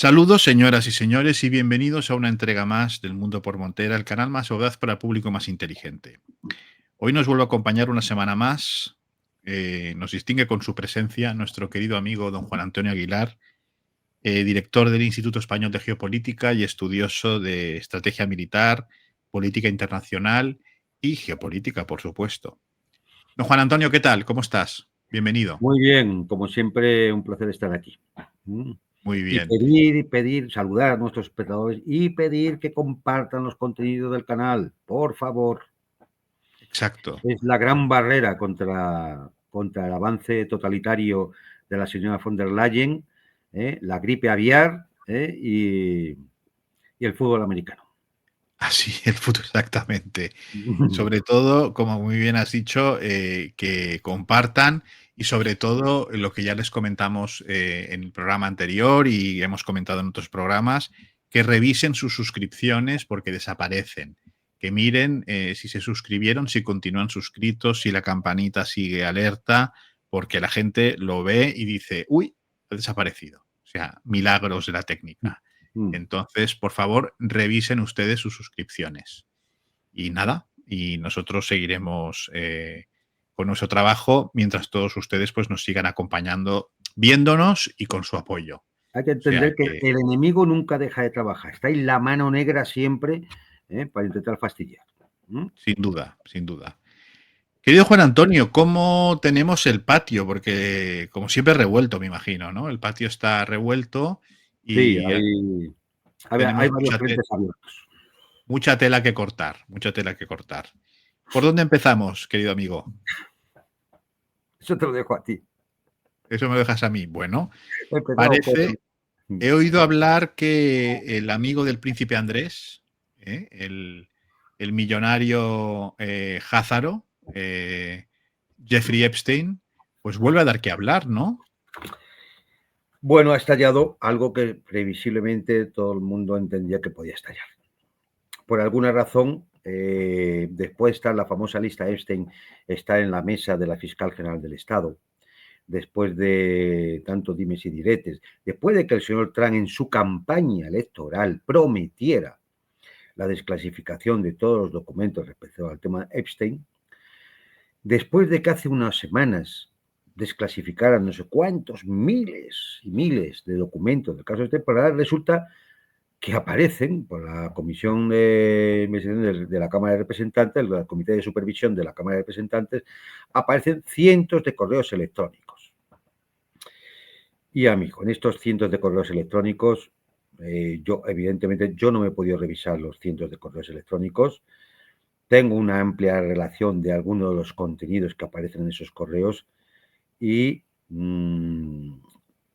Saludos, señoras y señores, y bienvenidos a una entrega más del Mundo por Montera, el canal más audaz para el público más inteligente. Hoy nos vuelve a acompañar una semana más. Nos distingue con su presencia nuestro querido amigo don Juan Antonio Aguilar, director del Instituto Español de Geopolítica y estudioso de estrategia militar, política internacional y geopolítica, por supuesto. Don Juan Antonio, ¿qué tal? ¿Cómo estás? Bienvenido. Muy bien, como siempre, un placer estar aquí. Mm. Muy Y bien. pedir, saludar a nuestros espectadores y pedir que compartan los contenidos del canal, por favor. Exacto. Es la gran barrera contra el avance totalitario de la señora von der Leyen, la gripe aviar y el fútbol americano. Así, el futuro, exactamente. Sobre todo, como muy bien has dicho, que compartan y sobre todo lo que ya les comentamos en el programa anterior y hemos comentado en otros programas, que revisen sus suscripciones porque desaparecen. Que miren si se suscribieron, si continúan suscritos, si la campanita sigue alerta, porque la gente lo ve y dice, uy, ha desaparecido. O sea, milagros de la técnica. Mm. Entonces, por favor, revisen ustedes sus suscripciones. Y nada, y nosotros seguiremos con nuestro trabajo mientras todos ustedes pues nos sigan acompañando, viéndonos y con su apoyo. Hay que O sea entender que que, el enemigo nunca deja de trabajar. Está ahí la mano negra siempre, para intentar fastidiar. ¿Mm? sin duda, sin duda. Querido Juan Antonio, ¿cómo tenemos el patio? Porque como siempre revuelto, me imagino, ¿no? El patio está revuelto Sí, y hay tenemos varios frentes abiertos. mucha tela que cortar, mucha tela que cortar. ¿Por dónde empezamos, querido amigo? Eso te lo dejo a ti. Eso me lo dejas a mí. Bueno, He empezado por... parece, he oído hablar que el amigo del príncipe Andrés, el millonario Házaro, Jeffrey Epstein, pues vuelve a dar que hablar, ¿no? Bueno, ha estallado algo que previsiblemente todo el mundo entendía que podía estallar. Por alguna razón, después está la famosa lista Epstein, está en la mesa de la fiscal general del Estado, después de tanto dimes y diretes, después de que el señor Trump en su campaña electoral prometiera la desclasificación de todos los documentos respecto al tema Epstein, después de que hace unas semanas desclasificaran no sé cuántos miles y miles de documentos del caso temporal, resulta que aparecen por la Comisión de Investigación de la Cámara de Representantes, el Comité de Supervisión de la Cámara de Representantes, aparecen cientos de correos electrónicos. Y a mí, con estos cientos de correos electrónicos, evidentemente, yo no me he podido revisar los cientos de correos electrónicos. Tengo una amplia relación de algunos de los contenidos que aparecen en esos correos y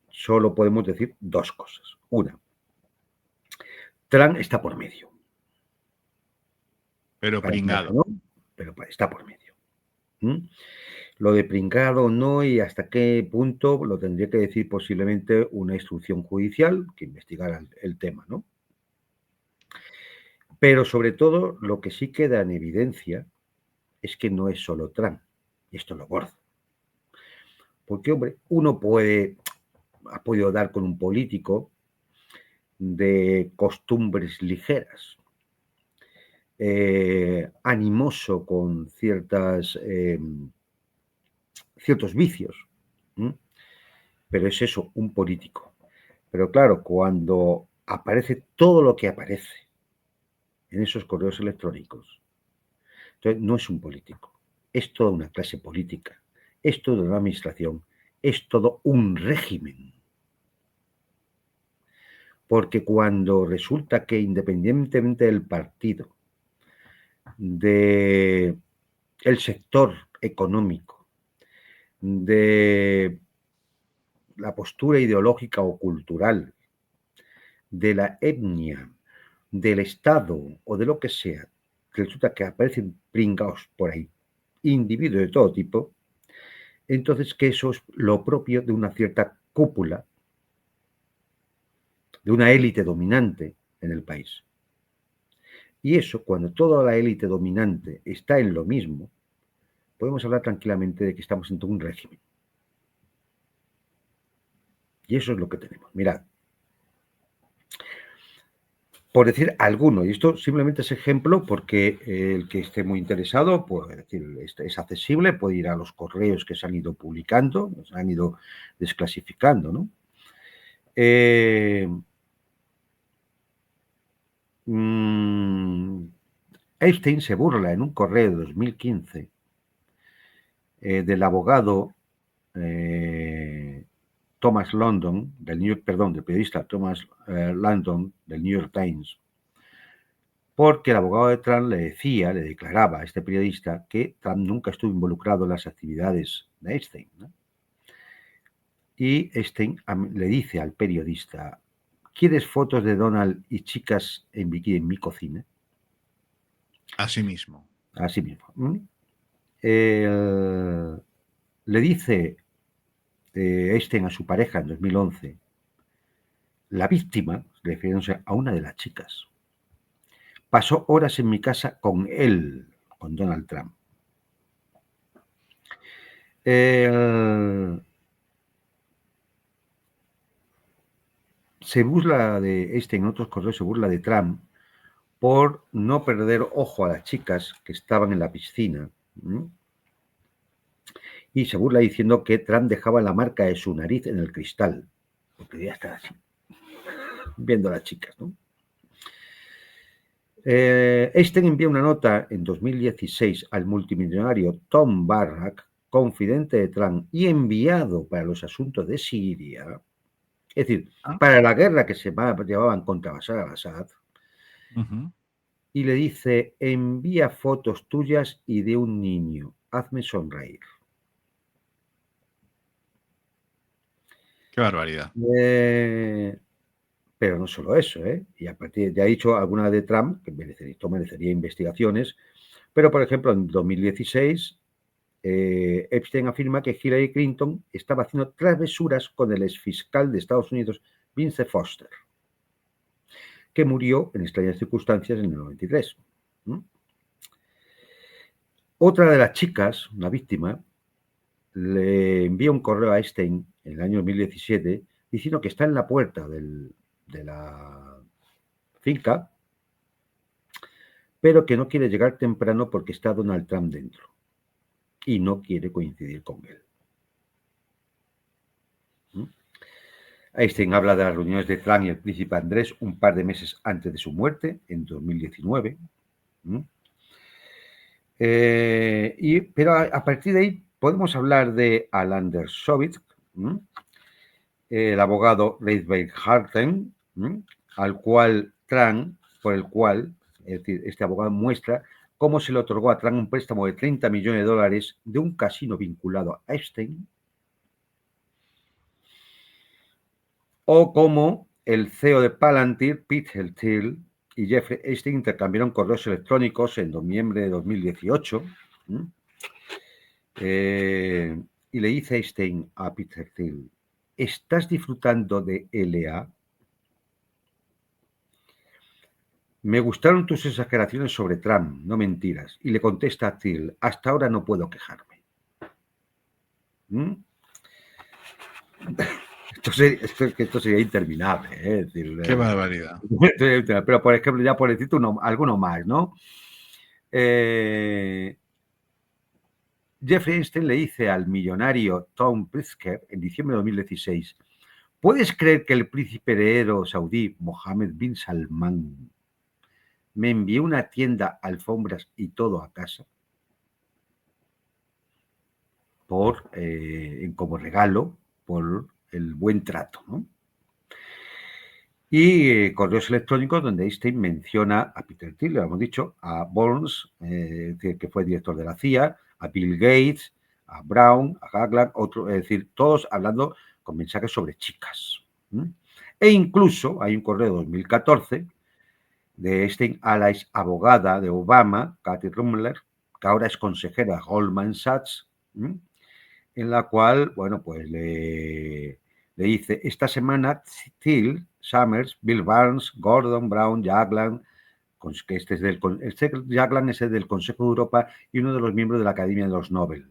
solo podemos decir dos cosas. Una, Trump está por medio. Pero Parece que pringado. no, pero está por medio. ¿Mm? Lo de pringado no y hasta qué punto lo tendría que decir posiblemente una instrucción judicial que investigara el tema, ¿no? Pero sobre todo lo que sí queda en evidencia es que no es solo Trump, y esto es lo gordo. Porque, hombre, ha podido dar con un político de costumbres ligeras, animoso con ciertos vicios, ¿m? Pero es eso, un político. Pero claro, cuando aparece todo lo que aparece en esos correos electrónicos, entonces no es un político, es toda una clase política, es toda una administración, es todo un régimen. Porque cuando resulta que independientemente del partido, del sector económico, de la postura ideológica o cultural, de la etnia, del Estado o de lo que sea, que resulta que aparecen pringados por ahí, individuos de todo tipo, entonces que eso es lo propio de una cierta cúpula, de una élite dominante en el país. Y eso, cuando toda la élite dominante está en lo mismo, podemos hablar tranquilamente de que estamos ante un régimen. Y eso es lo que tenemos. Mirad, por decir alguno, y esto simplemente es ejemplo porque el que esté muy interesado, pues es decir, es accesible, puede ir a los correos que se han ido publicando, se han ido desclasificando, ¿no? Epstein se burla en un correo de 2015 del abogado Thomas London, del periodista Thomas London del New York Times, porque el abogado de Trump le declaraba a este periodista que Trump nunca estuvo involucrado en las actividades de Epstein, ¿no? Y Epstein le dice al periodista: ¿quieres fotos de Donald y chicas en bikini en mi cocina? Así mismo. Así mismo. Le dice Epstein a su pareja en 2011, la víctima, refiriéndose a una de las chicas, pasó horas en mi casa con él, con Donald Trump. Se burla de en otros correos, se burla de Trump por no perder ojo a las chicas que estaban en la piscina. Y se burla diciendo que Trump dejaba la marca de su nariz en el cristal, porque debía estar así, viendo a las chicas, ¿no? Epstein envía una nota en 2016 al multimillonario Tom Barrack, confidente de Trump y enviado para los asuntos de Siria, es decir, para la guerra que se llevaban contra Bashar al-Assad, y le dice: envía fotos tuyas y de un niño, hazme sonreír. Qué barbaridad. Pero no solo eso, y a partir de ha dicho alguna de Trump, que merecería investigaciones, pero por ejemplo en 2016 Epstein afirma que Hillary Clinton estaba haciendo travesuras con el exfiscal de Estados Unidos, Vince Foster, que murió en extrañas circunstancias en el 93. Otra de las chicas, una víctima, le envía un correo a Epstein en el año 2017 diciendo que está en la puerta de la finca, pero que no quiere llegar temprano porque está Donald Trump dentro y no quiere coincidir con él. Epstein habla de las reuniones de Trump y el príncipe Andrés un par de meses antes de su muerte, en 2019. Pero a partir de ahí podemos hablar de Alan Dershowitz, el abogado Reidbeck Harten, por el cual, es decir, este abogado muestra cómo se le otorgó a Trump un préstamo de $30 millones de un casino vinculado a Epstein, o cómo el CEO de Palantir, Peter Thiel, y Jeffrey Epstein intercambiaron correos electrónicos en noviembre de 2018. Y le dice Epstein a Peter Thiel: ¿estás disfrutando de LA? Me gustaron tus exageraciones sobre Trump, no mentiras. Y le contesta a Thiel: hasta ahora no puedo quejarme. Esto sería interminable, es decir, qué barbaridad. Pero, por ejemplo, ya por decirte alguno más, ¿no? Jeffrey Epstein le dice al millonario Tom Pritzker en diciembre de 2016: ¿puedes creer que el príncipe heredero saudí Mohammed bin Salman me envió una tienda, alfombras y todo a casa como regalo por el buen trato, ¿no? Y correos electrónicos donde Epstein menciona a Peter Thiel, lo hemos dicho, a Burns, que fue director de la CIA, a Bill Gates, a Brown, a Hagland, es decir, todos hablando con mensajes sobre chicas. E incluso hay un correo de 2014 de Epstein a la ex abogada de Obama, Kathy Rummler, que ahora es consejera de Goldman Sachs, en la cual, bueno, pues le dice: esta semana Thiel, Summers, Bill Barnes, Gordon, Brown, Jagland, que Jagland es el del Consejo de Europa y uno de los miembros de la Academia de los Nobel.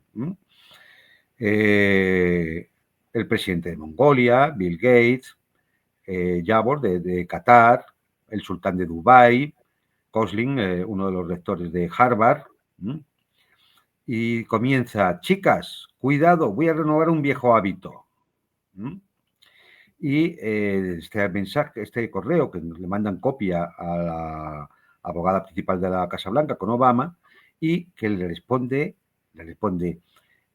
El presidente de Mongolia, Bill Gates, Jabor de Qatar, el sultán de Dubái, Gosling, uno de los rectores de Harvard, y comienza: chicas, cuidado, voy a renovar un viejo hábito. Y este mensaje, este correo que le mandan copia a la abogada principal de la Casa Blanca con Obama, y que le responde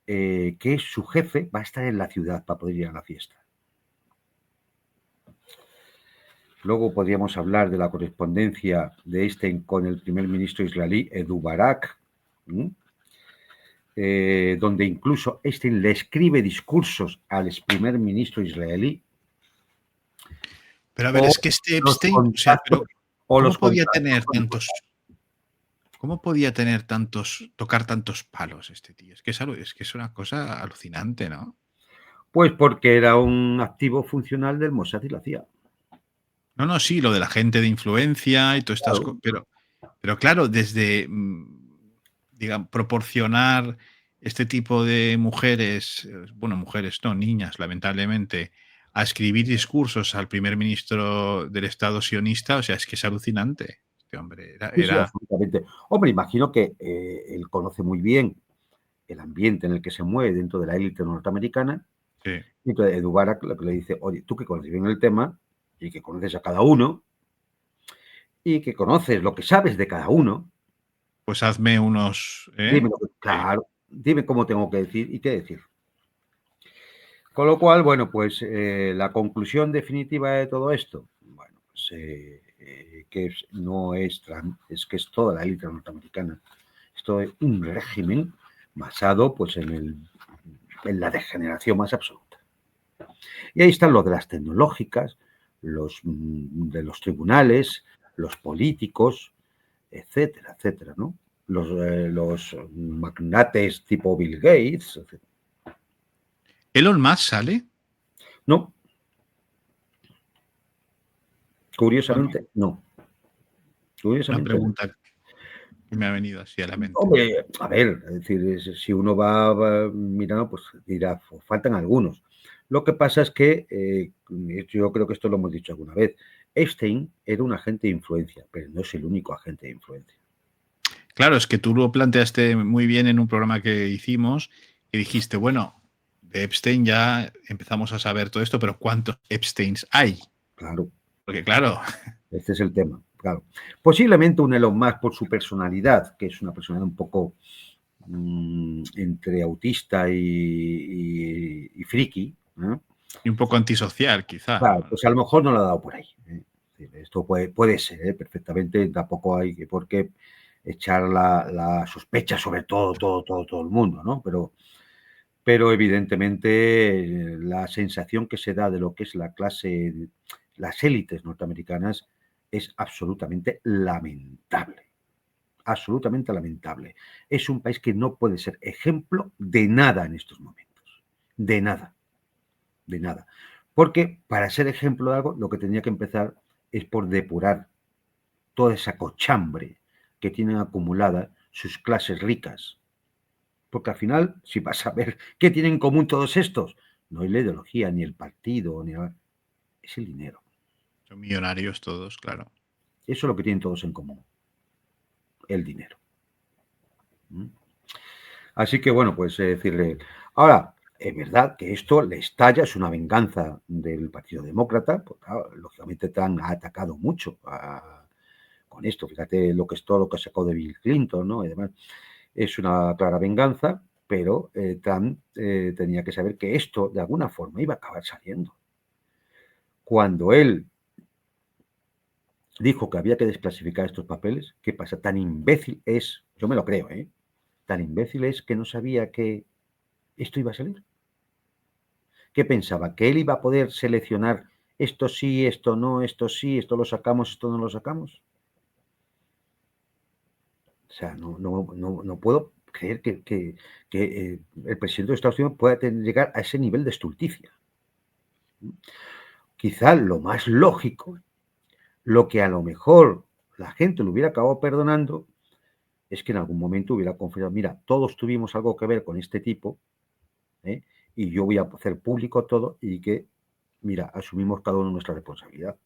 que su jefe va a estar en la ciudad para poder ir a la fiesta. Luego podríamos hablar de la correspondencia de Einstein con el primer ministro israelí, Edu Barak, donde incluso Einstein le escribe discursos al ex primer ministro israelí. Pero a ver, es que este Epstein, o sea, pero ¿cómo podía tener tocar tantos palos este tío? Es que es una cosa alucinante, ¿no? Pues porque era un activo funcional del Mossad y la CIA. No, sí, lo de la gente de influencia y todas estas Claro. cosas. Pero claro, desde, digamos, proporcionar este tipo de mujeres, bueno, mujeres no, niñas, lamentablemente, a escribir discursos al primer ministro del Estado sionista, o sea, es que es alucinante. Este hombre Sí, absolutamente. Hombre, imagino que él conoce muy bien el ambiente en el que se mueve dentro de la élite norteamericana. Sí. Y entonces Edu Barak lo que le dice: oye, tú que conoces bien el tema y que conoces a cada uno y que conoces lo que sabes de cada uno, Pues hazme unos. dime claro, dime cómo tengo que decir y qué decir. Con lo cual, bueno, pues la conclusión definitiva de todo esto, bueno, pues que no es Trump, es que es toda la élite norteamericana. Esto es un régimen basado pues en la degeneración más absoluta. Y ahí están los de las tecnológicas, los de los tribunales, los políticos, etcétera, etcétera, ¿no? Los magnates tipo Bill Gates, etcétera. ¿Elon Musk sale? No. Curiosamente, no. Una Curiosamente, no. pregunta que me ha venido así a la mente. Hombre, a ver, es decir, si uno va mirando, pues dirá, faltan algunos. Lo que pasa es que, yo creo que esto lo hemos dicho alguna vez, Epstein era un agente de influencia, pero no es el único agente de influencia. Claro, es que tú lo planteaste muy bien en un programa que hicimos y dijiste, bueno, de Epstein ya empezamos a saber todo esto, pero ¿cuántos Epsteins hay? Claro. Porque claro. Este es el tema, claro. Posiblemente un Elon Musk por su personalidad, que es una personalidad un poco entre autista y friki, ¿no? Y un poco antisocial, quizá. Claro, pues a lo mejor no lo ha dado por ahí. Esto puede ser, perfectamente, tampoco hay por qué echar la sospecha sobre todo el mundo, ¿no? Pero evidentemente la sensación que se da de lo que es la clase, las élites norteamericanas es absolutamente lamentable. Absolutamente lamentable. Es un país que no puede ser ejemplo de nada en estos momentos. De nada. De nada. Porque para ser ejemplo de algo, lo que tendría que empezar es por depurar toda esa cochambre que tienen acumulada sus clases ricas. Porque al final, si vas a ver qué tienen en común todos estos, no es la ideología, ni el partido, ni nada, es el dinero. Son millonarios todos, claro. Eso es lo que tienen todos en común, el dinero. Así que, bueno, pues decirle, ahora, es verdad que esto le estalla, es una venganza del Partido Demócrata, porque claro, lógicamente Trump ha atacado mucho con esto, fíjate lo que es todo lo que sacó de Bill Clinton, ¿no? Y demás. Es una clara venganza, pero Trump tenía que saber que esto de alguna forma iba a acabar saliendo. Cuando él dijo que había que desclasificar estos papeles, ¿qué pasa? Tan imbécil es, yo me lo creo, tan imbécil es que no sabía que esto iba a salir. ¿Qué pensaba? ¿Que él iba a poder seleccionar esto sí, esto no, esto sí, esto lo sacamos, esto no lo sacamos? O sea, no puedo creer que el presidente de Estados Unidos pueda llegar a ese nivel de estulticia. Quizá lo más lógico, lo que a lo mejor la gente lo hubiera acabado perdonando, es que en algún momento hubiera confesado, mira, todos tuvimos algo que ver con este tipo, y yo voy a hacer público todo y que, mira, asumimos cada uno nuestra responsabilidad.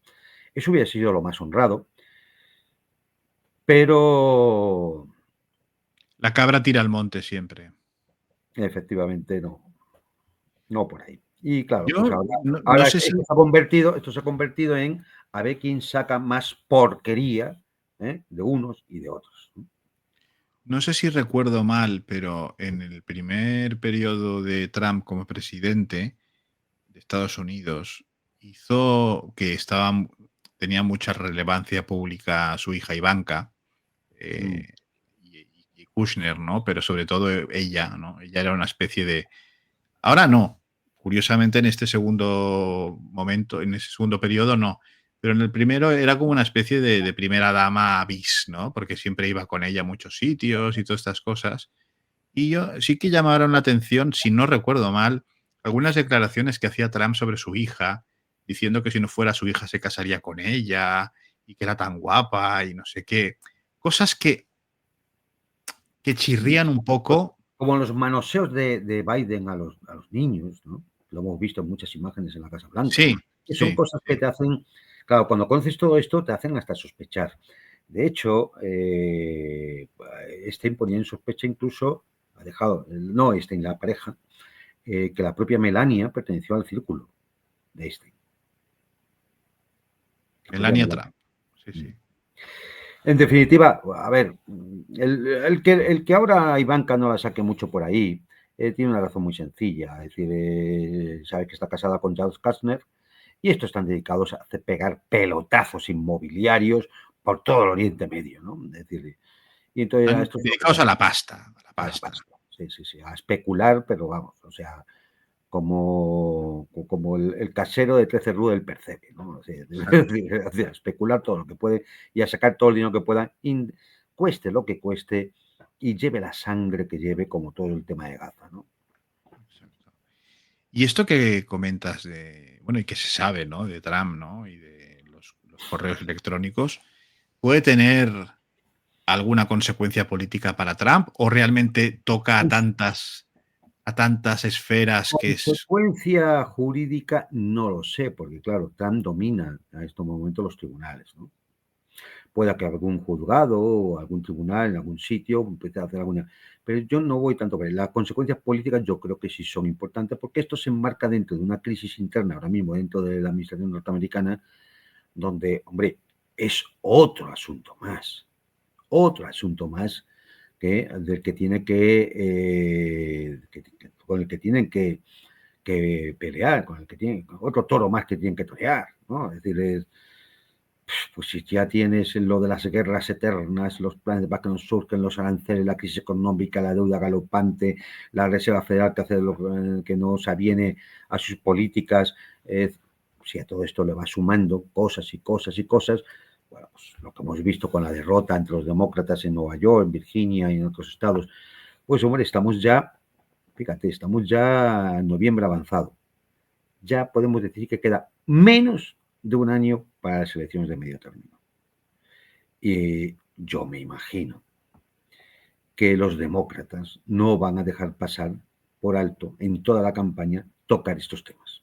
Eso hubiera sido lo más honrado, pero La cabra tira al monte siempre. efectivamente no por ahí. Y claro, pues Yo no ahora sé si esto se ha convertido en a ver quién saca más porquería, de unos y de otros. No sé si recuerdo mal, pero en el primer periodo de Trump como presidente de Estados Unidos hizo que tenía mucha relevancia pública su hija Ivanka, Mm, y Kushner, ¿no? Pero sobre todo ella, ¿no? Ella era una especie de... Ahora no. Curiosamente, en este segundo momento, en ese segundo periodo, no. Pero en el primero era como una especie de primera dama bis, ¿no? Porque siempre iba con ella a muchos sitios y todas estas cosas. Y yo sí que llamaron la atención, si no recuerdo mal, algunas declaraciones que hacía Trump sobre su hija, diciendo que si no fuera su hija se casaría con ella y que era tan guapa y no sé qué. Cosas que sí, chirrían un pues, poco. como los manoseos de Biden a los niños, ¿no? Lo hemos visto en muchas imágenes en la Casa Blanca, Sí, que son sí, cosas que sí. te hacen, claro, cuando conoces todo esto te hacen hasta sospechar. De hecho, Stein ponía en sospecha incluso, ha dejado, no Stein, la pareja, que la propia Melania perteneció al círculo de Stein. La propia Melania Melania. Trump. Sí, sí. En definitiva, a ver, el que ahora Ivanka no la saque mucho por ahí, tiene una razón muy sencilla. Es decir, sabe que está casada con Charles Kastner y estos están dedicados a pegar pelotazos inmobiliarios por todo el Oriente Medio, ¿no? Es decir, y entonces a esto es lo que Dedicados a la pasta, a la a la pasta. pasta. Sí, sí, sí, a especular, pero vamos, o sea, como el casero de 13 Rue del Percebe, ¿no? A especular todo lo que puede y a sacar todo el dinero que pueda, cueste lo que cueste y lleve la sangre que lleve, como todo el tema de Gaza, ¿no? Exacto. Y esto que comentas de, bueno, y que se sabe, ¿no? De Trump, ¿no? Y de los correos electrónicos, ¿puede tener alguna consecuencia política para Trump o realmente toca a tantas esferas que es... Consecuencia jurídica no lo sé, porque claro, Trump domina a estos momentos los tribunales, ¿no? Pueda que algún juzgado o algún tribunal en algún sitio empiece a hacer alguna... Pero yo no voy tanto por ahí. Las consecuencias políticas yo creo que sí son importantes porque esto se enmarca dentro de una crisis interna ahora mismo dentro de la administración norteamericana donde, hombre, es otro asunto más del que tiene con el que tienen que pelear, con el que tienen otro toro más que tienen que torear, ¿no? Es decir, pues si ya tienes lo de las guerras eternas, los planes para que nos surgen los aranceles, la crisis económica, la deuda galopante, la Reserva Federal que hace que no se aviene a sus políticas, si a todo esto le va sumando cosas y cosas y cosas, bueno, pues lo que hemos visto con la derrota entre los demócratas en Nueva York, en Virginia y en otros estados, pues hombre, estamos ya en noviembre avanzado. Ya podemos decir que queda menos de un año para las elecciones de medio término. Y yo me imagino que los demócratas no van a dejar pasar por alto en toda la campaña tocar estos temas.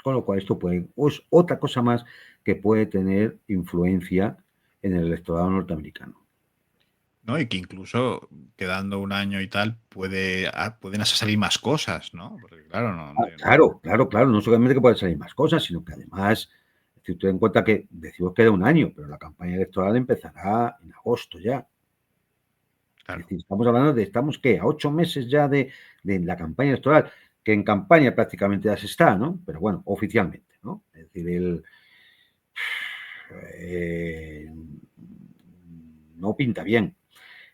Con lo cual esto es otra cosa más que puede tener influencia en el electorado norteamericano. ¿No? Y que incluso quedando un año y tal, pueden hasta salir más cosas, ¿no? Porque claro, no, Claro, claro, claro. No solamente que pueden salir más cosas, sino que además, si ten en cuenta que decimos que queda un año, pero la campaña electoral empezará en agosto ya. Es claro. decir, estamos hablando de, estamos ¿qué? A 8 meses ya de la campaña electoral, que en campaña prácticamente ya se está, ¿no? Pero bueno, oficialmente, ¿no? Es decir, eh, no pinta bien.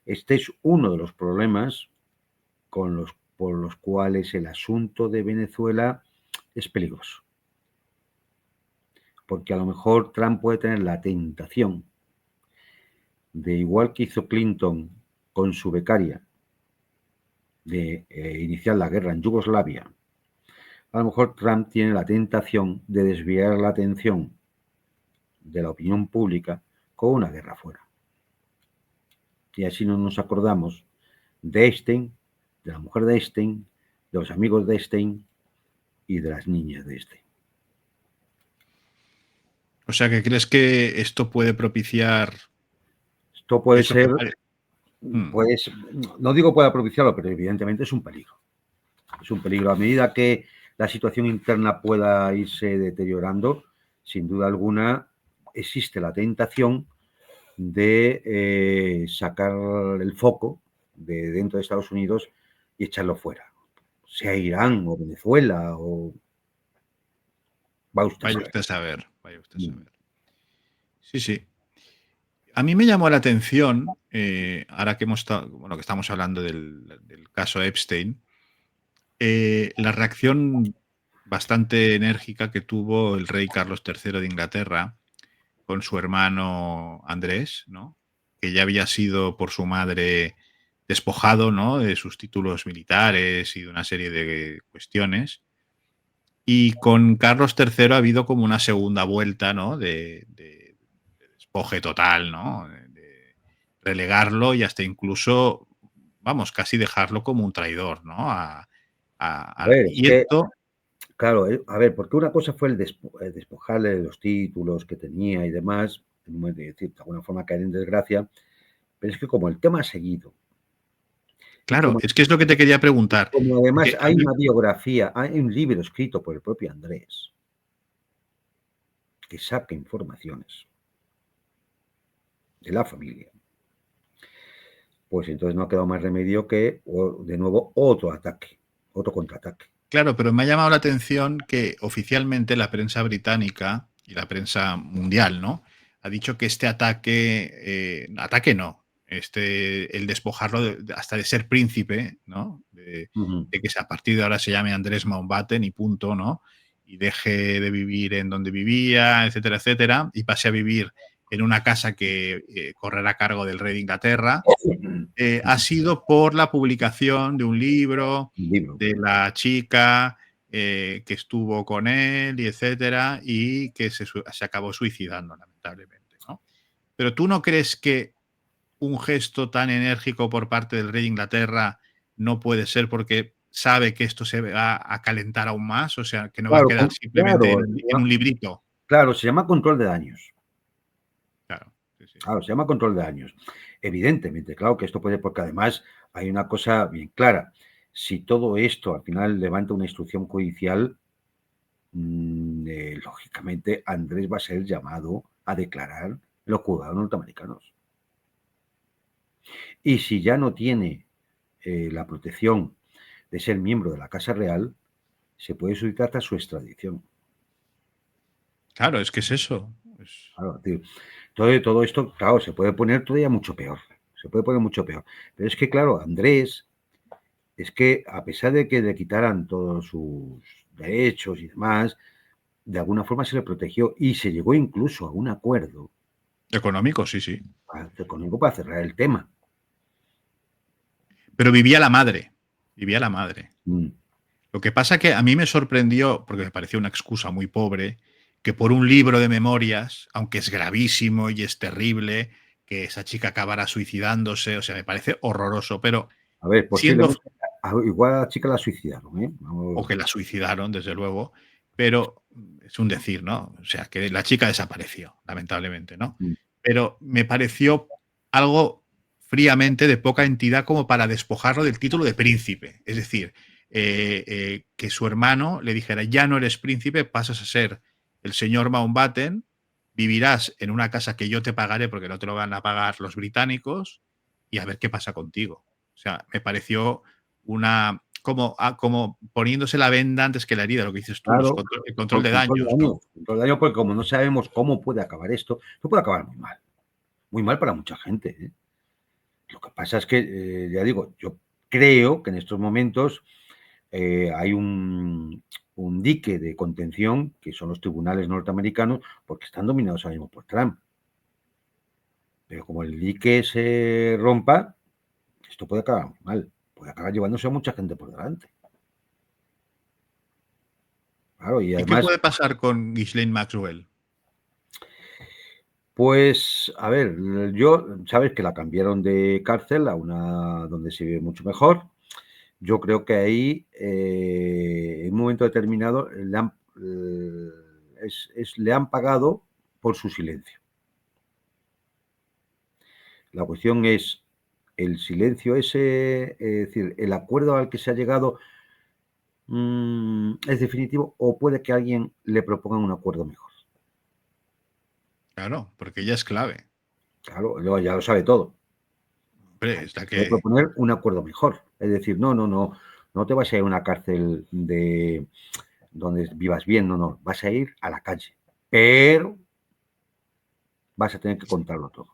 Este es uno de los problemas por los cuales el asunto de Venezuela es peligroso. Porque a lo mejor Trump puede tener la tentación de, igual que hizo Clinton con su becaria, de iniciar la guerra en Yugoslavia. A lo mejor Trump tiene la tentación de desviar la atención de la opinión pública con una guerra fuera. Y así no nos acordamos de Einstein, de la mujer de Einstein, de los amigos de Einstein y de las niñas de Einstein. O sea, que crees que esto puede propiciar Esto puede eso que ser, pare- pues, no digo pueda propiciarlo, pero evidentemente es un peligro. Es un peligro. A medida que la situación interna pueda irse deteriorando, sin duda alguna, existe la tentación de sacar el foco de dentro de Estados Unidos y echarlo fuera, sea Irán o Venezuela o va usted a Vaya saber. usted a saber, vaya usted a saber. Sí, sí. A mí me llamó la atención, ahora que bueno, que estamos hablando del caso Epstein, la reacción bastante enérgica que tuvo el rey Carlos III de Inglaterra con su hermano Andrés, ¿no? Que ya había sido por su madre despojado, ¿no? De sus títulos militares y de una serie de cuestiones. Y con Carlos III ha habido como una segunda vuelta, ¿no? De despoje total, ¿no? De relegarlo y hasta incluso, vamos, casi dejarlo como un traidor, ¿no? A ver, es Y que, esto, claro, a ver, porque una cosa fue el despojarle de los títulos que tenía y demás, es decir, de alguna forma caer en desgracia, pero es que como el tema ha seguido y claro, es que es lo que te quería preguntar. como además Porque a hay mí, una biografía, hay un libro escrito por el propio Andrés que saca informaciones de la familia, pues entonces no ha quedado más remedio que, de nuevo, otro ataque, otro contraataque. claro, pero me ha llamado la atención que oficialmente la prensa británica y la prensa mundial, ¿no? Ha dicho que este ataque no, el despojarlo hasta de ser príncipe, ¿no? De que a partir de ahora se llame Andrés Mountbatten y punto, ¿no? Y deje de vivir en donde vivía, etcétera, etcétera, y pase a vivir en una casa que correrá a cargo del rey de Inglaterra. Ha sido por la publicación de un libro Un libro. de la chica que estuvo con él y etcétera, y que se acabó suicidando, lamentablemente, ¿no? Pero ¿tú no crees que un gesto tan enérgico por parte del rey de Inglaterra no puede ser porque sabe que esto se va a calentar aún más? O sea, que no va a Claro, quedar simplemente claro, en un librito. claro, se llama control de daños. Claro, sí, sí. Claro, se llama control de daños. Evidentemente, claro que esto puede, porque además hay una cosa bien clara. Si todo esto al final levanta una instrucción judicial, lógicamente Andrés va a ser llamado a declarar en los juzgados norteamericanos. Y si ya no tiene la protección de ser miembro de la Casa Real, se puede solicitar hasta su extradición. Claro, es que es eso. Claro, todo esto, claro, se puede poner todavía mucho peor. Se puede poner mucho peor. Pero es que, claro, Andrés, es que a pesar de que le quitaran todos sus derechos y demás, de alguna forma se le protegió y se llegó incluso a un acuerdo Económico, sí, sí. económico para cerrar el tema. Pero vivía la madre. Vivía la madre. Mm. Lo que pasa que a mí me sorprendió, porque me pareció una excusa muy pobre, que por un libro de memorias, aunque es gravísimo y es terrible, que esa chica acabara suicidándose, o sea, me parece horroroso, pero A ver, siendo, posiblemente, igual a la chica la suicidaron, ¿eh? o Vamos, que la suicidaron, desde luego, pero es un decir, ¿no? O sea, que la chica desapareció, lamentablemente, ¿no? mm, Pero me pareció algo fríamente de poca entidad como para despojarlo del título de príncipe. Es decir, que su hermano le dijera, ya no eres príncipe, pasas a ser el señor Mountbatten, vivirás en una casa que yo te pagaré porque no te lo van a pagar los británicos y a ver qué pasa contigo. O sea, me pareció una como poniéndose la venda antes que la herida, lo que dices tú, claro, el control por de daños, ¿no? control de daños, porque como no sabemos cómo puede acabar esto puede acabar muy mal para mucha gente, ¿eh? Lo que pasa es que, ya digo, yo creo que en estos momentos hay un dique de contención, que son los tribunales norteamericanos, porque están dominados ahora mismo por Trump. Pero como el dique se rompa, esto puede acabar muy mal. Puede acabar llevándose a mucha gente por delante. Claro, y ¿Y qué además, puede pasar con Ghislaine Maxwell? pues, a ver, sabes que la cambiaron de cárcel a una donde se vive mucho mejor. Yo creo que ahí, en un momento determinado, le han pagado por su silencio. La cuestión es, el silencio ese, es decir, el acuerdo al que se ha llegado es definitivo o puede que alguien le proponga un acuerdo mejor. Claro, porque ella es clave. Claro, ya lo sabe todo. Hombre, es la Puede que... proponer un acuerdo mejor. Es decir, no te vas a ir a una cárcel de donde vivas bien, no, vas a ir a la calle. Pero vas a tener que contarlo todo.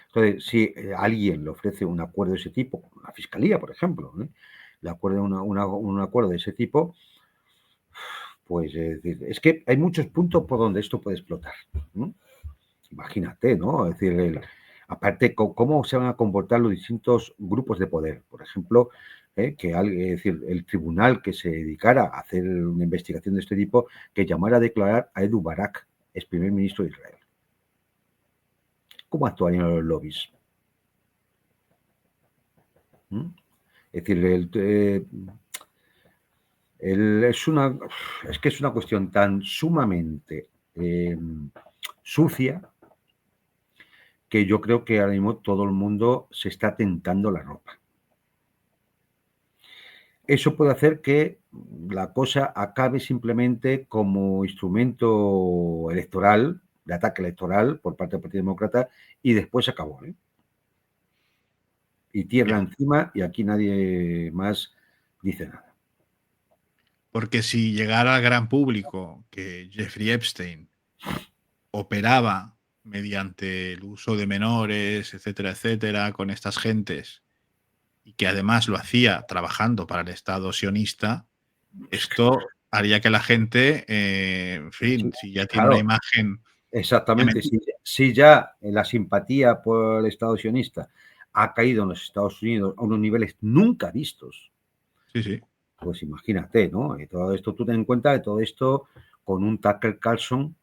Entonces, si alguien le ofrece un acuerdo de ese tipo, la fiscalía, por ejemplo, le acuerda un acuerdo de ese tipo, pues es que hay muchos puntos por donde esto puede explotar. ¿No? Imagínate, ¿no? Es decir, aparte, cómo se van a comportar los distintos grupos de poder. Por ejemplo, es decir, el tribunal que se dedicara a hacer una investigación de este tipo, que llamara a declarar a Edu Barak, ex primer ministro de Israel. ¿Cómo actuarían los lobbies? ¿Mm? Es decir, es que es una cuestión tan sumamente sucia que yo creo que ahora mismo todo el mundo se está tentando la ropa. Eso puede hacer que la cosa acabe simplemente como instrumento electoral, de ataque electoral por parte del Partido Demócrata, y después se acabó. Y tierra Ya. encima y aquí nadie más dice nada. Porque si llegara al gran público que Jeffrey Epstein operaba mediante el uso de menores, etcétera, etcétera, con estas gentes, y que además lo hacía trabajando para el Estado sionista, esto haría que la gente, en fin, Sí, si ya tiene una claro, imagen de exactamente. mentir. Si ya la simpatía por el Estado sionista ha caído en los Estados Unidos a unos niveles nunca vistos, Sí, sí. pues imagínate, ¿no? Y todo esto, tú ten en cuenta que todo esto con un Tucker Carlson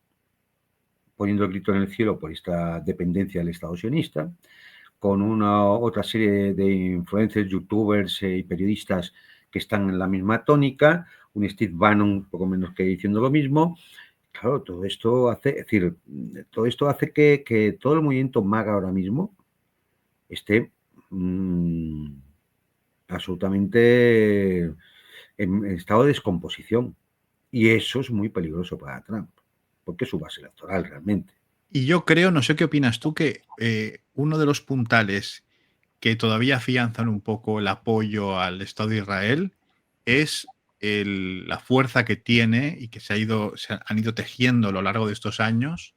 poniendo el grito en el cielo por esta dependencia del Estado sionista, con una otra serie de influencers, youtubers y periodistas que están en la misma tónica, un Steve Bannon poco menos que diciendo lo mismo. Claro, todo esto hace, es decir, todo esto hace que todo el movimiento MAGA ahora mismo esté absolutamente en estado de descomposición. Y eso es muy peligroso para Trump, porque es su base electoral realmente. Y yo creo, no sé qué opinas tú, que uno de los puntales que todavía afianzan un poco el apoyo al Estado de Israel es la fuerza que tiene y que se han ido tejiendo a lo largo de estos años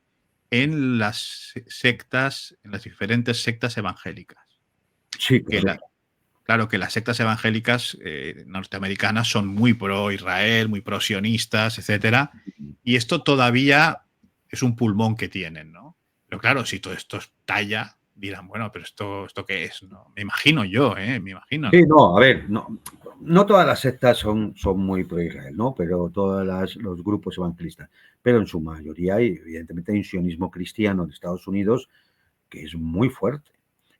en las sectas, en las diferentes sectas evangélicas. Sí, Que claro. claro que las sectas evangélicas norteamericanas son muy pro Israel, muy pro sionistas, etcétera, y esto todavía es un pulmón que tienen, ¿no? Pero claro, si todo esto estalla, dirán, bueno, pero esto qué es, ¿no? Me imagino yo, me imagino, Sí, ¿no? no, a ver, no todas las sectas son muy pro Israel, ¿no? Pero todos los grupos evangelistas. Pero en su mayoría, evidentemente, hay un sionismo cristiano en Estados Unidos que es muy fuerte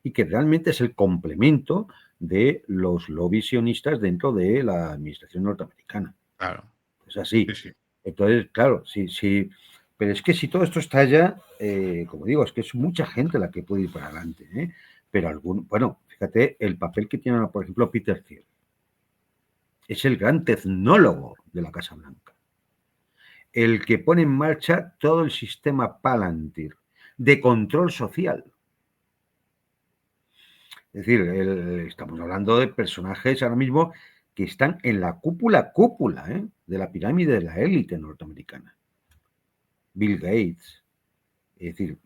y que realmente es el complemento de los lobbies sionistas dentro de la administración norteamericana. Claro, Es así. sí, sí. Entonces, claro, sí. Pero es que si todo esto estalla, como digo, es que es mucha gente la que puede ir para adelante, ¿eh? Pero bueno, fíjate el papel que tiene, por ejemplo, Peter Thiel. Es el gran tecnólogo de la Casa Blanca. El que pone en marcha todo el sistema Palantir de control social. Es decir, estamos hablando de personajes ahora mismo que están en la cúpula de la pirámide de la élite norteamericana. Bill Gates. Es decir,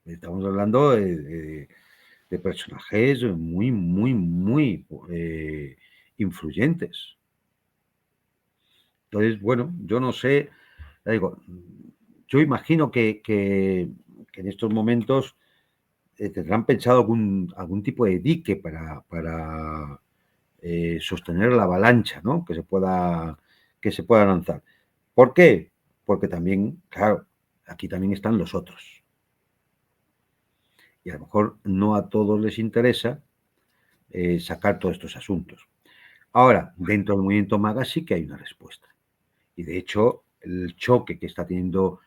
estamos hablando de personajes muy influyentes. Entonces, bueno, yo no sé, ya digo, yo imagino que en estos momentos tendrán pensado algún tipo de dique para sostener la avalancha, ¿no? Que se pueda lanzar. ¿Por qué? Porque también, claro, aquí también están los otros. Y a lo mejor no a todos les interesa sacar todos estos asuntos. Ahora, dentro del movimiento MAGA sí que hay una respuesta. Y de hecho, el choque que está teniendo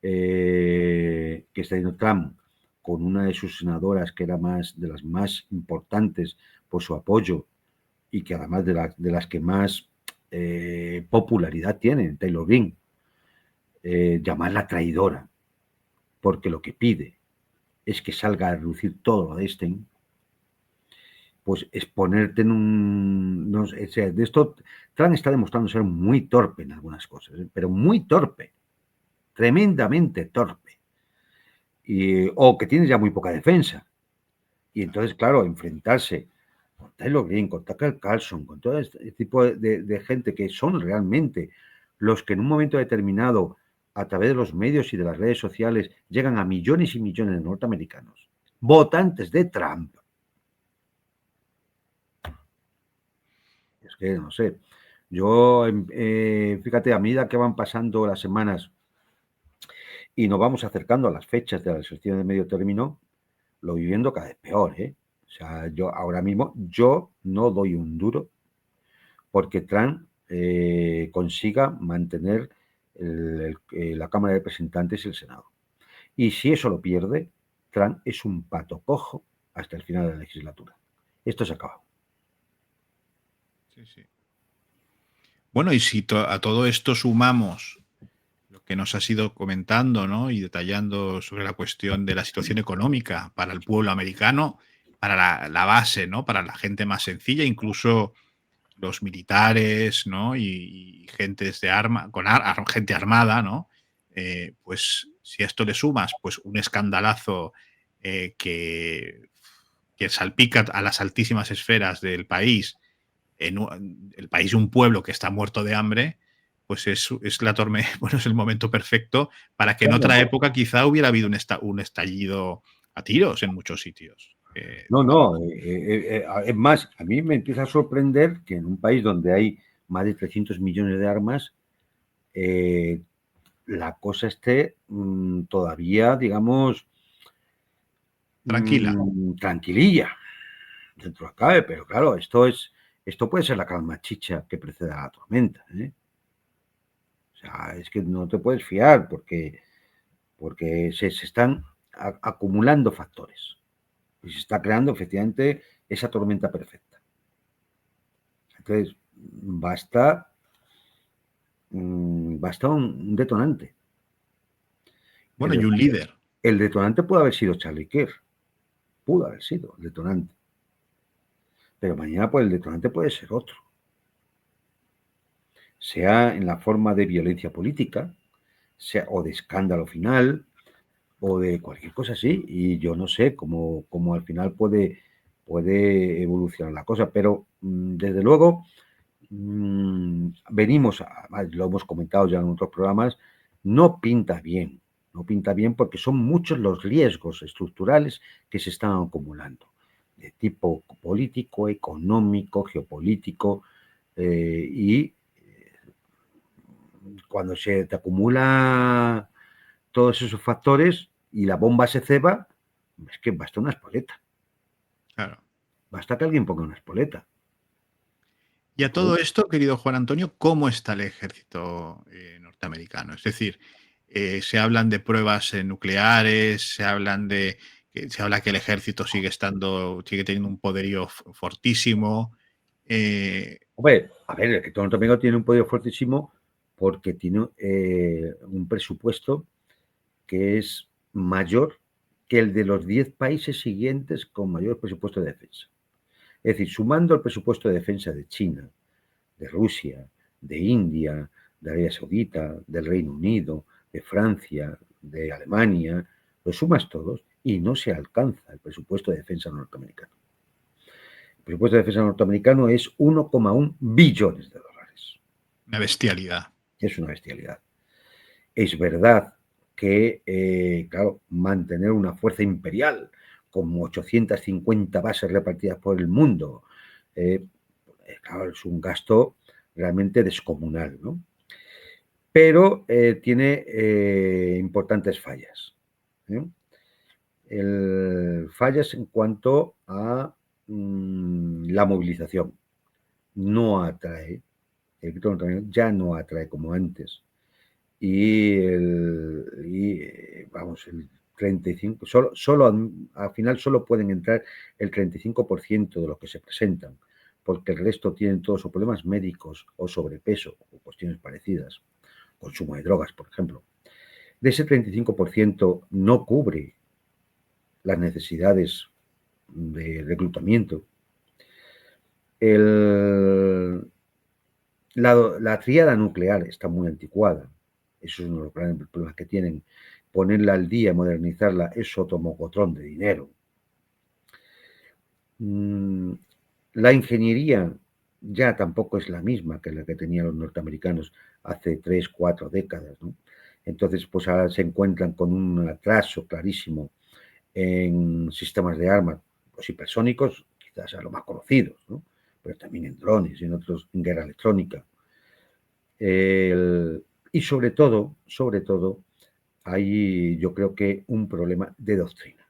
que está haciendo Trump con una de sus senadoras que era de las más importantes por su apoyo y que además de las que más popularidad tiene, Taylor Greene, llamarla traidora, porque lo que pide es que salga a reducir todo lo de Epstein, pues es ponerte en un... No sé, o sea, de esto, Trump está demostrando ser muy torpe en algunas cosas, pero muy torpe, tremendamente torpe, o que tiene ya muy poca defensa. Y entonces, claro, enfrentarse con Taylor Greene, con Tucker Carlson, con todo este tipo de gente que son realmente los que en un momento determinado, a través de los medios y de las redes sociales, llegan a millones y millones de norteamericanos, votantes de Trump. Es que no sé. Yo, fíjate, a medida que van pasando las semanas y nos vamos acercando a las fechas de las elecciones de medio término, lo voy viendo cada vez peor, ¿eh? O sea, yo ahora mismo, yo no doy un duro porque Trump consiga mantener la Cámara de Representantes y el Senado. Y si eso lo pierde, Trump es un pato cojo hasta el final de la legislatura. Esto se acaba. Sí, sí. Bueno, y si a todo esto sumamos lo que nos has ido comentando, ¿no? Y detallando sobre la cuestión de la situación económica para el pueblo americano, para la base, ¿no? Para la gente más sencilla, incluso los militares, ¿no? Y gentes de gente armada, ¿no? Pues si a esto le sumas, pues un escandalazo que salpica a las altísimas esferas del país, el país, un pueblo que está muerto de hambre, pues es bueno, es el momento perfecto para que en otra época quizá hubiera habido un estallido a tiros en muchos sitios. No, es más, a mí me empieza a sorprender que en un país donde hay más de 300 millones de armas, la cosa esté todavía, digamos, Tranquila. Tranquililla, dentro de cabe, pero claro, esto puede ser la calma chicha que precede a la tormenta, ¿eh? O sea, es que no te puedes fiar porque se están acumulando factores y se está creando efectivamente esa tormenta perfecta. Entonces, basta un detonante. Bueno, y un líder. El detonante puede haber sido Charlie Kirk, pudo haber sido el detonante, pero mañana pues el detonante puede ser otro, sea en la forma de violencia política, sea o de escándalo final, o de cualquier cosa así, y yo no sé cómo al final puede evolucionar la cosa, pero desde luego venimos, lo hemos comentado ya en otros programas, no pinta bien, no pinta bien porque son muchos los riesgos estructurales que se están acumulando, de tipo político, económico, geopolítico, y cuando se te acumula todos esos factores y la bomba se ceba, es que basta una espoleta. Claro. Basta que alguien ponga una espoleta. Y a todo esto, querido Juan Antonio, ¿cómo está el ejército norteamericano? Es decir, se hablan de pruebas nucleares, se habla que el ejército sigue teniendo un poderío fortísimo. Hombre, a ver, el ejército norteamericano tiene un poder fortísimo porque tiene un presupuesto que es mayor que el de los 10 países siguientes con mayor presupuesto de defensa. Es decir, sumando el presupuesto de defensa de China, de Rusia, de India, de Arabia Saudita, del Reino Unido, de Francia, de Alemania, los sumas todos y no se alcanza el presupuesto de defensa norteamericano. El presupuesto de defensa norteamericano es 1,1 billones de dólares. Una bestialidad. Es una bestialidad. Es verdad que, claro, mantener una fuerza imperial con 850 bases repartidas por el mundo, claro, es un gasto realmente descomunal, ¿no? Pero tiene importantes fallas. Fallas en cuanto a la movilización. No atrae, el grito norteamericano ya no atrae como antes. Vamos, el 35, al final solo pueden entrar el 35% de los que se presentan, porque el resto tienen todos o problemas médicos o sobrepeso o cuestiones parecidas, consumo de drogas, por ejemplo. De ese 35% no cubre las necesidades de reclutamiento. La tríada nuclear está muy anticuada. Eso es uno de los grandes problemas que tienen. Ponerla al día, modernizarla, es otro mogotrón de dinero. La ingeniería ya tampoco es la misma que la que tenían los norteamericanos hace 3, 4 décadas, ¿no? Entonces, pues ahora se encuentran con un atraso clarísimo en sistemas de armas, los hipersónicos, quizás a los más conocidos, ¿no? Pero también en drones y en otros, en guerra electrónica. Y sobre todo, hay yo creo que un problema de doctrina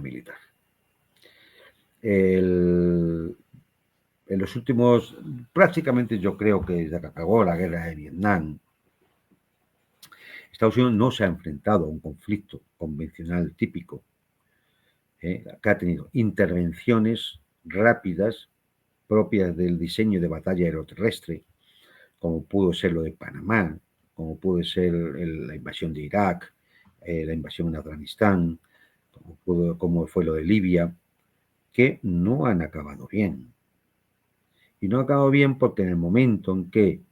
militar. En los últimos, prácticamente yo creo que desde que acabó la guerra de Vietnam, Estados Unidos no se ha enfrentado a un conflicto convencional típico, que ha tenido intervenciones rápidas propias del diseño de batalla aeroterrestre, como pudo ser lo de Panamá, como pudo ser la invasión de Irak, la invasión en Afganistán, como fue lo de Libia, que no han acabado bien. Y no ha acabado bien porque en el momento en que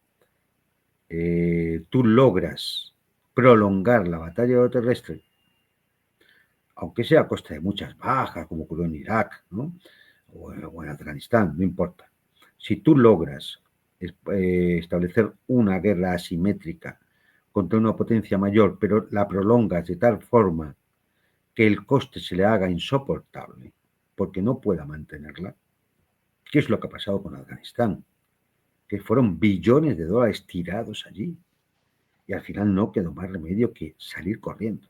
tú logras prolongar la batalla aeroterrestre, aunque sea a costa de muchas bajas, como ocurrió en Irak, ¿no? o en Afganistán, no importa. Si tú logras establecer una guerra asimétrica contra una potencia mayor, pero la prolongas de tal forma que el coste se le haga insoportable, porque no pueda mantenerla, ¿qué es lo que ha pasado con Afganistán? Que fueron billones de dólares tirados allí y al final no quedó más remedio que salir corriendo.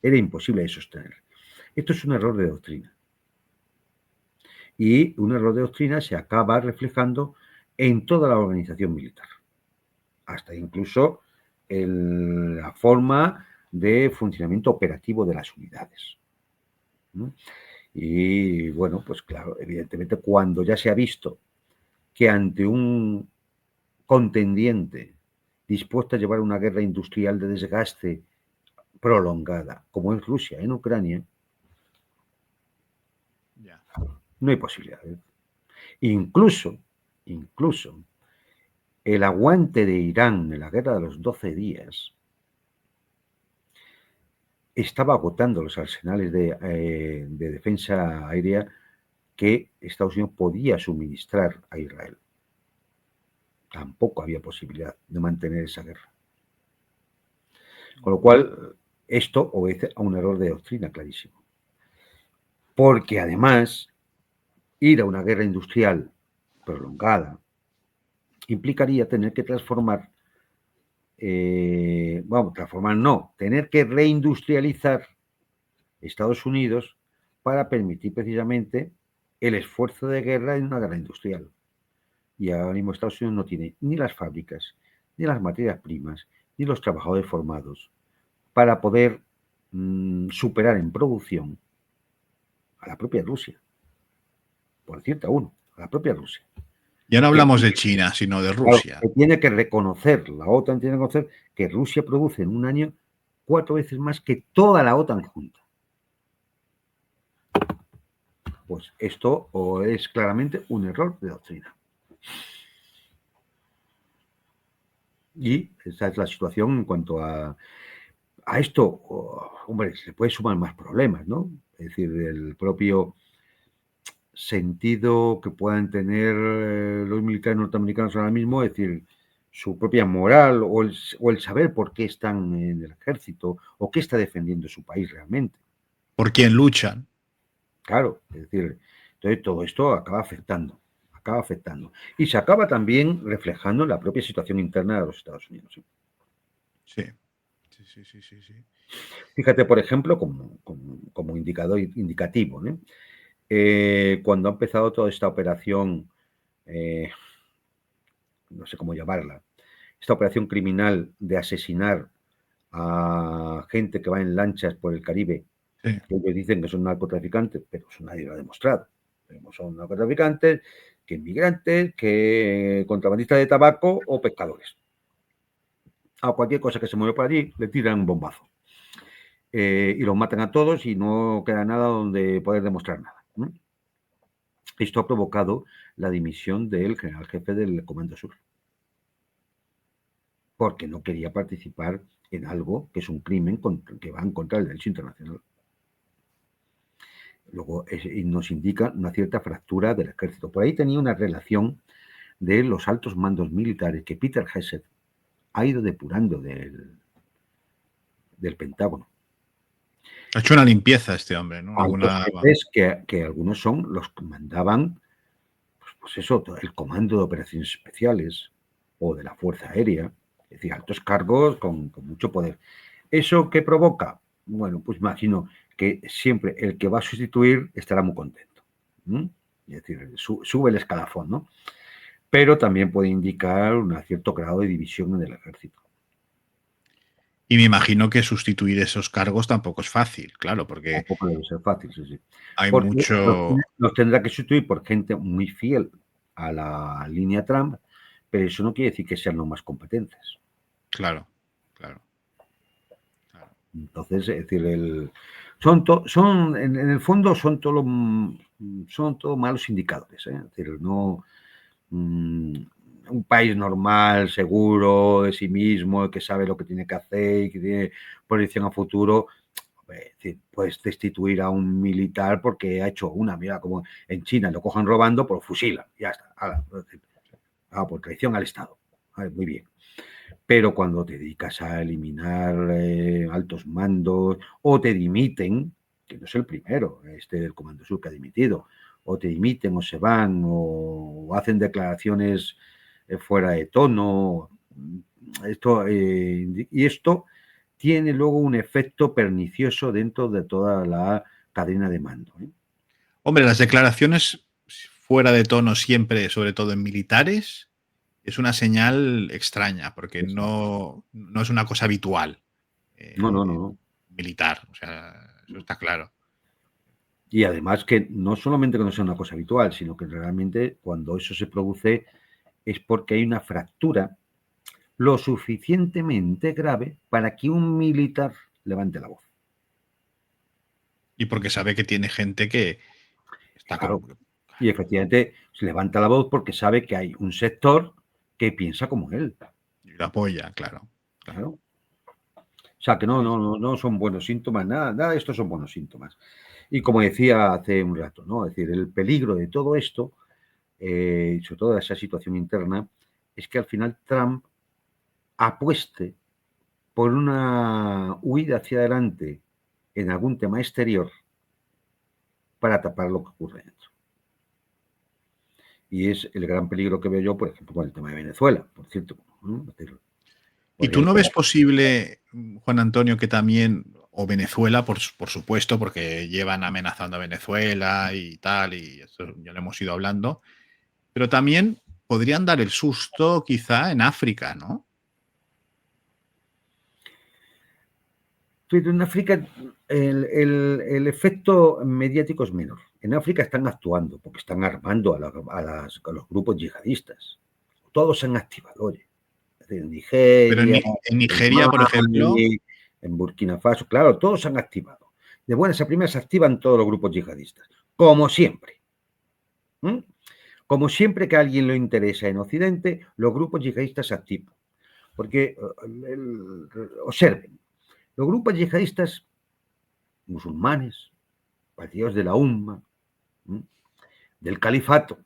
Era imposible de sostener. Esto es un error de doctrina. Y un error de doctrina se acaba reflejando en toda la organización militar, hasta incluso en la forma de funcionamiento operativo de las unidades. ¿No? Y bueno, pues claro, evidentemente cuando ya se ha visto que ante un contendiente dispuesto a llevar una guerra industrial de desgaste prolongada, como es Rusia en Ucrania, no hay posibilidades. Incluso el aguante de Irán en la guerra de los 12 días estaba agotando los arsenales de defensa aérea que Estados Unidos podía suministrar a Israel. Tampoco había posibilidad de mantener esa guerra. Con lo cual, esto obedece a un error de doctrina clarísimo. Porque además, ir a una guerra industrial prolongada implicaría tener que tener que reindustrializar Estados Unidos para permitir precisamente el esfuerzo de guerra en una guerra industrial. Y ahora mismo Estados Unidos no tiene ni las fábricas, ni las materias primas, ni los trabajadores formados para poder superar en producción a la propia Rusia. Por decirte uno, a la propia Rusia. Ya no hablamos de China, sino de Rusia. Que tiene que reconocer, la OTAN tiene que reconocer que Rusia produce en un año 4 veces más que toda la OTAN junta. Pues esto es claramente un error de doctrina. Y esa es la situación en cuanto a esto. Hombre, se puede sumar más problemas, ¿no? Es decir, el propio sentido que puedan tener los militares norteamericanos ahora mismo, es decir, su propia moral o el saber por qué están en el ejército o qué está defendiendo su país realmente. ¿Por quién luchan? Claro, es decir, entonces todo esto acaba afectando. Y se acaba también reflejando en la propia situación interna de los Estados Unidos. Sí. Fíjate, por ejemplo, como indicador indicativo, ¿no? Cuando ha empezado toda esta operación, no sé cómo llamarla, esta operación criminal de asesinar a gente que va en lanchas por el Caribe, Sí. que ellos dicen que son narcotraficantes, pero eso nadie lo ha demostrado. Son narcotraficantes, que inmigrantes, que contrabandistas de tabaco o pescadores. A cualquier cosa que se mueve por allí le tiran un bombazo. Y los matan a todos y no queda nada donde poder demostrar nada. Esto ha provocado la dimisión del general jefe del Comando Sur, porque no quería participar en algo que es un crimen que va en contra del derecho internacional. Luego nos indica una cierta fractura del ejército. Por ahí tenía una relación de los altos mandos militares que Peter Hegseth ha ido depurando del Pentágono. Ha hecho una limpieza este hombre, ¿no? Altos jefes que algunos son los que mandaban, pues eso, el Comando de Operaciones Especiales o de la Fuerza Aérea, es decir, altos cargos con mucho poder. ¿Eso qué provoca? Bueno, pues imagino que siempre el que va a sustituir estará muy contento. Es decir, sube el escalafón, ¿no? Pero también puede indicar un cierto grado de división en el ejército. Y me imagino que sustituir esos cargos tampoco es fácil, claro, porque Tampoco debe ser fácil, sí. hay Porque mucho... los tendrá que sustituir por gente muy fiel a la línea Trump, pero eso no quiere decir que sean los más competentes. Claro. Entonces, es decir, en el fondo son todos malos indicadores. Es decir, no un país normal, seguro de sí mismo, que sabe lo que tiene que hacer y que tiene proyección a futuro. Es decir, puedes destituir a un militar porque ha hecho mira, como en China lo cojan robando, pues fusilan, ya está. Por traición al Estado. Muy bien. Pero cuando te dedicas a eliminar altos mandos o te dimiten, que no es el primero, del Comando Sur que ha dimitido, o te dimiten o se van o hacen declaraciones fuera de tono, y esto tiene luego un efecto pernicioso dentro de toda la cadena de mando. Hombre, las declaraciones fuera de tono siempre, sobre todo en militares, es una señal extraña, porque no es una cosa habitual. No. Militar, o sea, eso está claro. Y además que no solamente que no sea una cosa habitual, sino que realmente cuando eso se produce es porque hay una fractura lo suficientemente grave para que un militar levante la voz. Y porque sabe que tiene gente que está Claro. Y efectivamente se levanta la voz porque sabe que hay un sector que piensa como él. Y lo apoya, claro. Claro. O sea, que no son buenos síntomas, nada de esto son buenos síntomas. Y como decía hace un rato, ¿no? Es decir, el peligro de todo esto, sobre todo de esa situación interna, es que al final Trump apueste por una huida hacia adelante en algún tema exterior para tapar lo que ocurre dentro. Y es el gran peligro que veo yo, por ejemplo, con el tema de Venezuela, por cierto. ¿Y tú no ves posible, Juan Antonio, que también, o Venezuela, por supuesto, porque llevan amenazando a Venezuela y tal, y eso ya lo hemos ido hablando, pero también podrían dar el susto quizá en África, ¿no? Pero en África el efecto mediático es menor. En África están actuando porque están armando a los grupos yihadistas. Todos se han activado, oye. En Pero Nigeria, en en Nigeria, por ejemplo, Mali, en Burkina Faso, claro, todos se han activado. De buenas a primeras se activan todos los grupos yihadistas, como siempre. Como siempre que a alguien le interesa en Occidente, los grupos yihadistas se activan. Porque, observen, los grupos yihadistas musulmanes, partidos de la UMA, del califato,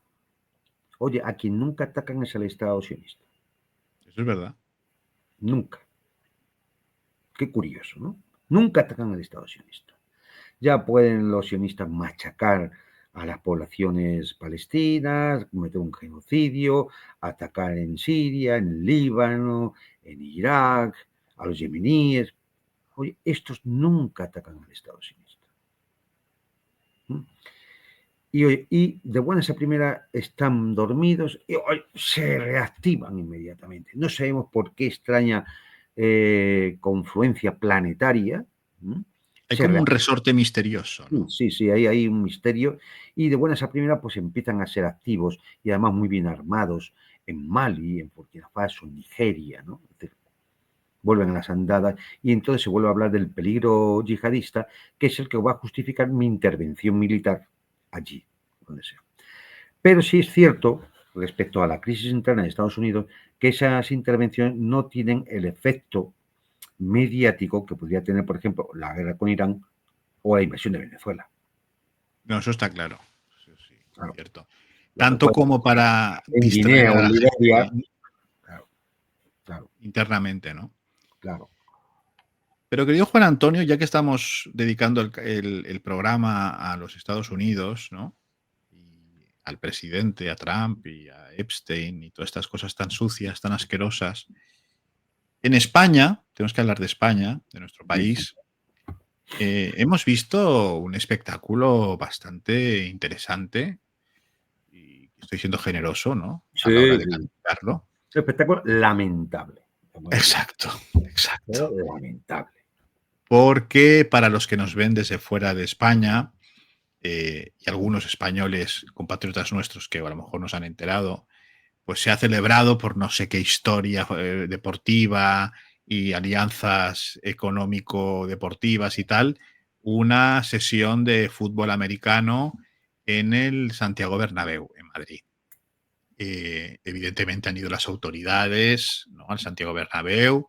oye, a quien nunca atacan es al Estado sionista. eso es verdad. Nunca. Qué curioso, ¿no? Nunca atacan al Estado sionista. Ya pueden los sionistas machacar a las poblaciones palestinas, cometer un genocidio, atacar en Siria, en el Líbano, en Irak, a los yemeníes. Oye, estos nunca atacan al Estado sionista. y de buenas a primeras están dormidos y se reactivan inmediatamente. No sabemos por qué extraña confluencia planetaria. Hay como un resorte misterioso, ¿no? Sí, sí, hay un misterio y de buenas a primeras pues empiezan a ser activos y además muy bien armados en Mali, en Burkina Faso, en Nigeria, ¿no? Es decir, vuelven a las andadas y entonces se vuelve a hablar del peligro yihadista, que es el que va a justificar mi intervención militar allí, donde sea. Pero sí es cierto, respecto a la crisis interna de Estados Unidos, que esas intervenciones no tienen el efecto mediático que podría tener, por ejemplo, la guerra con Irán o la invasión de Venezuela. No, eso está claro. Eso sí, Claro, cierto. lo que Tanto puede como para en distraer Guinea a o en la Liberia, gente claro, claro, internamente, ¿no? claro. Pero querido Juan Antonio, ya que estamos dedicando el programa a los Estados Unidos, ¿no? Y al presidente, a Trump y a Epstein y todas estas cosas tan sucias, tan asquerosas. En España, tenemos que hablar de España, de nuestro país, hemos visto un espectáculo bastante interesante y estoy siendo generoso, ¿no? A la hora Sí, de sí. calificarlo. Un espectáculo lamentable, vamos a decir. Exacto, exacto. Lamentable. Porque para los que nos ven desde fuera de España, y algunos españoles, compatriotas nuestros que a lo mejor nos han enterado, pues se ha celebrado por no sé qué historia deportiva y alianzas económico-deportivas y tal, una sesión de fútbol americano en el Santiago Bernabéu, en Madrid. Evidentemente han ido las autoridades, ¿no?, al Santiago Bernabéu,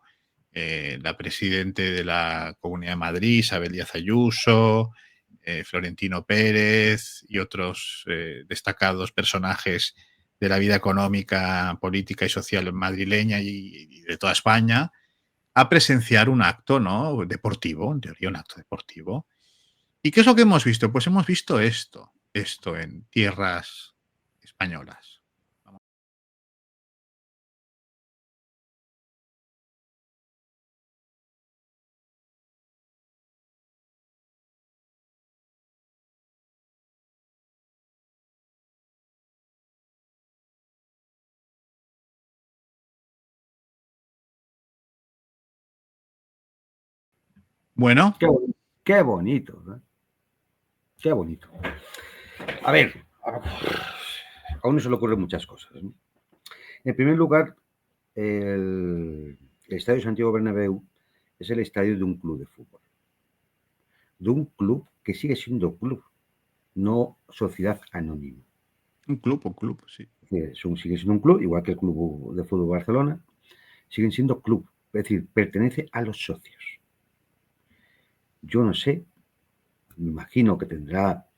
la presidente de la Comunidad de Madrid, Isabel Díaz Ayuso, Florentino Pérez y otros destacados personajes de la vida económica, política y social madrileña y de toda España, a presenciar un acto, ¿no?, deportivo, en teoría un acto deportivo. ¿Y qué es lo que hemos visto? Pues hemos visto esto en tierras españolas. Bueno, Qué bonito, ¿no? Qué bonito. A ver, a uno se le ocurren muchas cosas, ¿no? En primer lugar, el Estadio Santiago Bernabéu es el estadio de un club de fútbol. De un club que sigue siendo club, no sociedad anónima. un club, sí. Sigue siendo un club, igual que el Club de Fútbol Barcelona, siguen siendo club, es decir, pertenece a los socios. Yo no sé, me imagino que tendrá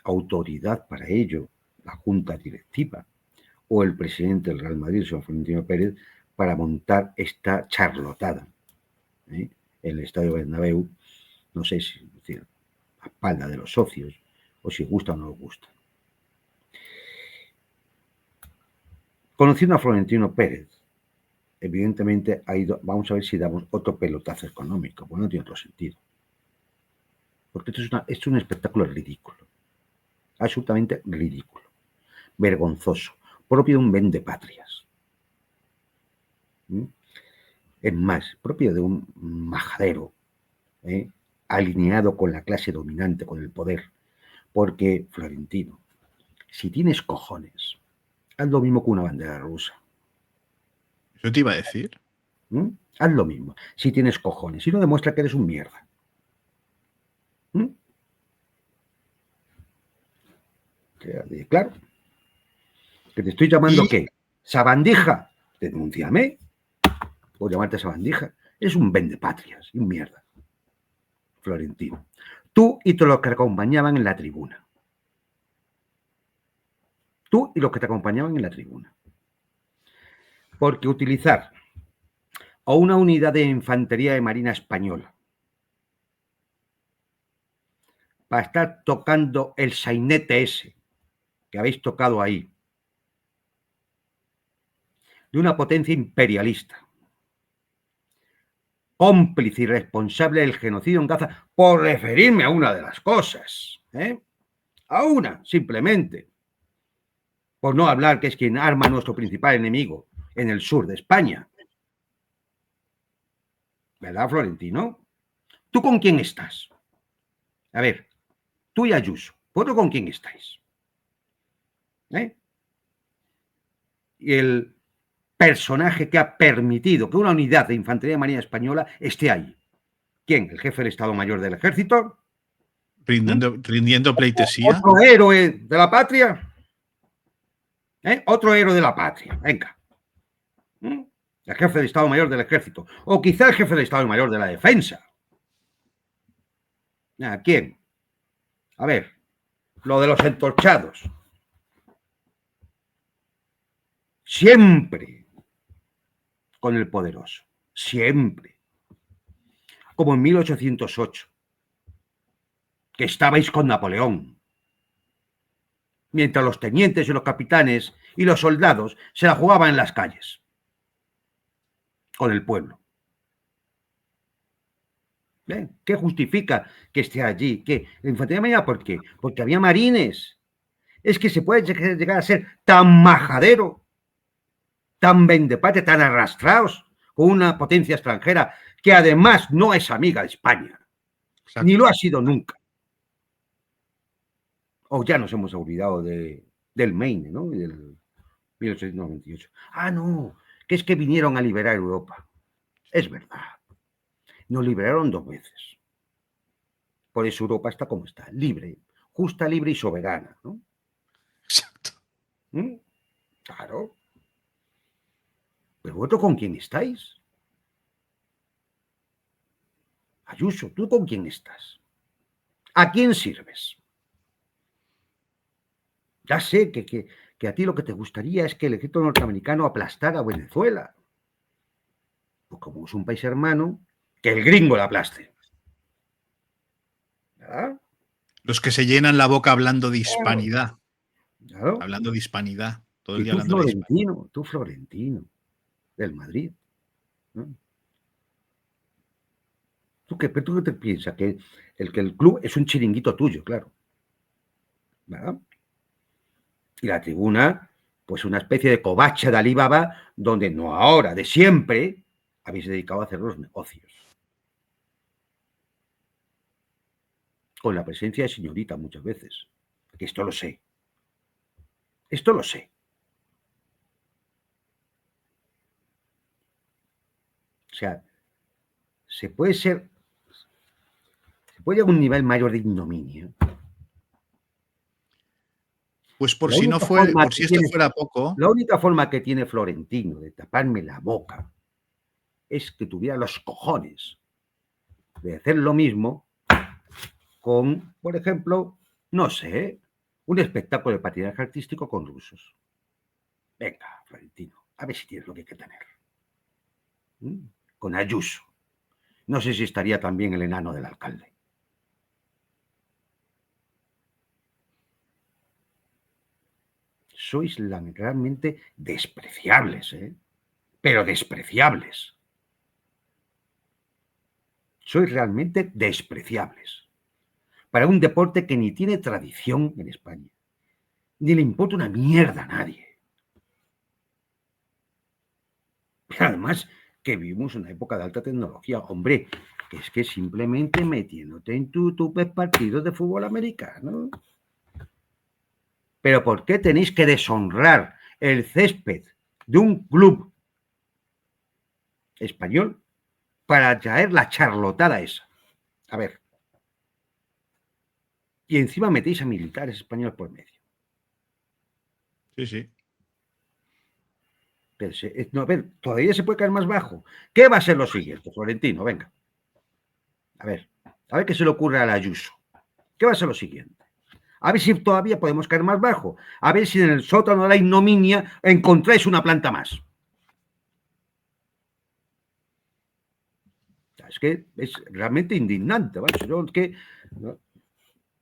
autoridad para ello la junta directiva o el presidente del Real Madrid, Juan Florentino Pérez, para montar esta charlotada en el Estadio Bernabéu. No sé si es decir, a espalda de los socios o si gusta o no les gusta. Conociendo a Florentino Pérez, evidentemente ha ido, vamos a ver si damos otro pelotazo económico, pues no tiene otro sentido. Porque esto es un espectáculo ridículo, absolutamente ridículo, vergonzoso, propio de un vendepatrias. Es más, propio de un majadero, alineado con la clase dominante, con el poder. Porque, Florentino, si tienes cojones, haz lo mismo que una bandera rusa. Eso te iba a decir. Haz lo mismo. Si tienes cojones, si no demuestra que eres un mierda. Claro. Que te estoy llamando, ¿qué? ¿Sabandija? Denúnciame. Puedo llamarte sabandija. Es un vendepatrias y un mierda. Florentino. Tú y todos los que te acompañaban en la tribuna. Tú y los que te acompañaban en la tribuna. Porque utilizar a una unidad de infantería de marina española para estar tocando el sainete ese que habéis tocado ahí, de una potencia imperialista, cómplice y responsable del genocidio en Gaza, por referirme a una de las cosas, A una, simplemente. Por no hablar que es quien arma a nuestro principal enemigo en el sur de España. ¿Verdad, Florentino? ¿Tú con quién estás? A ver, tú y Ayuso, ¿vosotros con quién estáis? Y el personaje que ha permitido que una unidad de infantería marina española esté ahí. ¿Quién? ¿El jefe del Estado Mayor del Ejército? Rindiendo pleitesía. ¿Otro héroe de la patria? Otro héroe de la patria, venga. El jefe del Estado Mayor del Ejército. O quizá el jefe del Estado Mayor de la Defensa. ¿A quién? A ver, lo de los entorchados. Siempre con el poderoso. Siempre. Como en 1808, que estabais con Napoleón. Mientras los tenientes y los capitanes y los soldados se la jugaban en las calles. Con el pueblo. ¿Qué justifica que esté allí? ¿Qué? ¿La infantería marina por qué? Porque había marines. Es que se puede llegar a ser tan majadero, tan vendepatria, tan arrastrados con una potencia extranjera que además no es amiga de España. Exacto. Ni lo ha sido nunca. O ya nos hemos olvidado del Maine, ¿no? Del 1898. Ah, no, que es que vinieron a liberar Europa. Es verdad. Nos liberaron 2 veces. Por eso Europa está como está, libre, justa, libre y soberana, ¿no? Exacto. Claro. ¿Pero vosotros con quién estáis? Ayuso, ¿tú con quién estás? ¿A quién sirves? Ya sé que a ti lo que te gustaría es que el ejército norteamericano aplastara a Venezuela. Pues como es un país hermano, que el gringo la aplaste. ¿Verdad? Los que se llenan la boca hablando de hispanidad. Claro. Hablando de hispanidad. Todo el Y día hablando de hispanidad. Tú Florentino, del Madrid. ¿No? ¿Tú qué te piensas? Que el club es un chiringuito tuyo, claro. ¿Verdad? Y la tribuna, pues una especie de covacha de Alibaba, donde no ahora, de siempre, habéis dedicado a hacer los negocios. Con la presencia de señorita muchas veces. Que esto lo sé. Esto lo sé. O sea, se puede llegar a un nivel mayor de ignominia. Pues por si esto fuera poco. La única forma que tiene Florentino de taparme la boca es que tuviera los cojones de hacer lo mismo con, por ejemplo, no sé, un espectáculo de patinaje artístico con rusos. Venga, Florentino, a ver si tienes lo que hay que tener. Con Ayuso. No sé si estaría también el enano del alcalde. Sois realmente despreciables, pero despreciables. Sois realmente despreciables. Para un deporte que ni tiene tradición en España, ni le importa una mierda a nadie. Pero además que vivimos una época de alta tecnología. Hombre, que es que simplemente metiéndote en tu partidos de fútbol americano. Pero ¿por qué tenéis que deshonrar el césped de un club español para traer la charlotada esa? A ver. Y encima metéis a militares españoles por medio. Sí, sí. Pero no, a ver, todavía se puede caer más bajo. ¿Qué va a ser lo siguiente, Florentino? Venga. A ver qué se le ocurre a la Ayuso. ¿Qué va a ser lo siguiente? A ver si todavía podemos caer más bajo. A ver si en el sótano de la ignominia encontráis una planta más. Es que es realmente indignante, ¿vale? Yo es que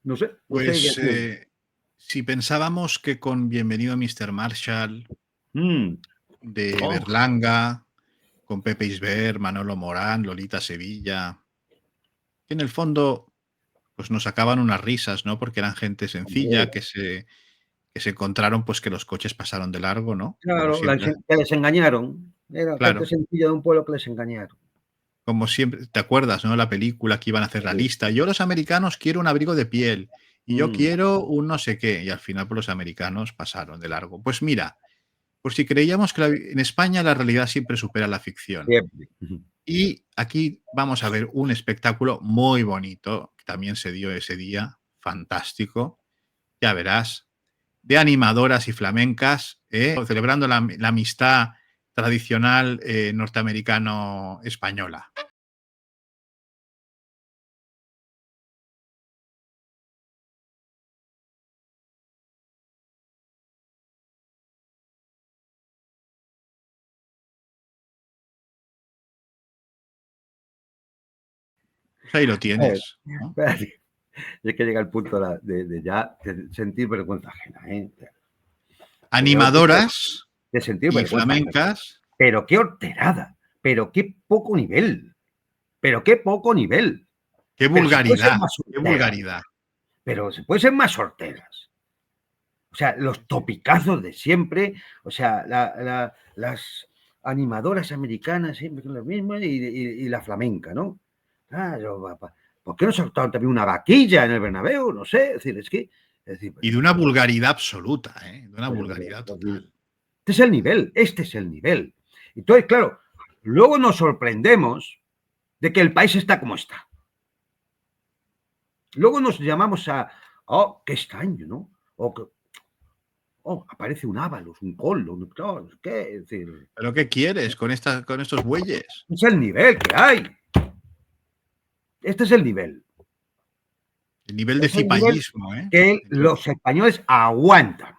no sé. Pues si pensábamos que con Bienvenido a Mr. Marshall, de Berlanga, con Pepe Isbert, Manolo Morán, Lolita Sevilla, que en el fondo pues nos sacaban unas risas, ¿no? Porque eran gente sencilla Hombre, que se encontraron, pues que los coches pasaron de largo, ¿no? Como claro, siempre. que les engañaron. Era gente Claro, sencilla de un pueblo que les engañaron. como siempre, ¿te acuerdas, no? La película que iban a hacer la Sí. lista. Yo los americanos quiero un abrigo de piel y yo Mm, quiero un no sé qué. Y al final, pues los americanos pasaron de largo. Pues mira, por si creíamos que en España la realidad siempre supera la ficción. siempre. Ujú. Y aquí vamos a ver un espectáculo muy bonito, que también se dio ese día, fantástico, ya verás, de animadoras y flamencas, celebrando la amistad tradicional norteamericano-española. Pues ahí lo A ver, tienes, ¿no? espérate, es que llega el punto de ya de sentir vergüenza ajena, ¿eh? Que llega el punto Animadoras de sentir y vergüenza ajena. flamencas. Pero qué horterada, pero qué poco nivel, pero qué poco nivel. ¡Qué Pero se puede ser vulgaridad! más ¡Qué horteras, vulgaridad! pero se puede ser más horteras. O sea, los Sí. topicazos de siempre, o sea, las animadoras americanas siempre con lo mismo y la flamenca, ¿no? Claro, ¿por qué no soltaron también una vaquilla en el Bernabéu? No sé, es decir, es decir, Y de una vulgaridad absoluta, ¿eh? De una vulgaridad este total. es el nivel, este es el nivel. Entonces, claro, luego nos sorprendemos de que el país está como está. Luego nos llamamos oh, qué extraño, ¿no? O que, oh, aparece un Ábalos, un Collo, no sé qué, es decir, ¿Pero qué quieres con estos bueyes? es el nivel que hay. Este es el nivel. El nivel de Es el nivel cipallismo, ¿eh? que El nivel- los españoles aguantan.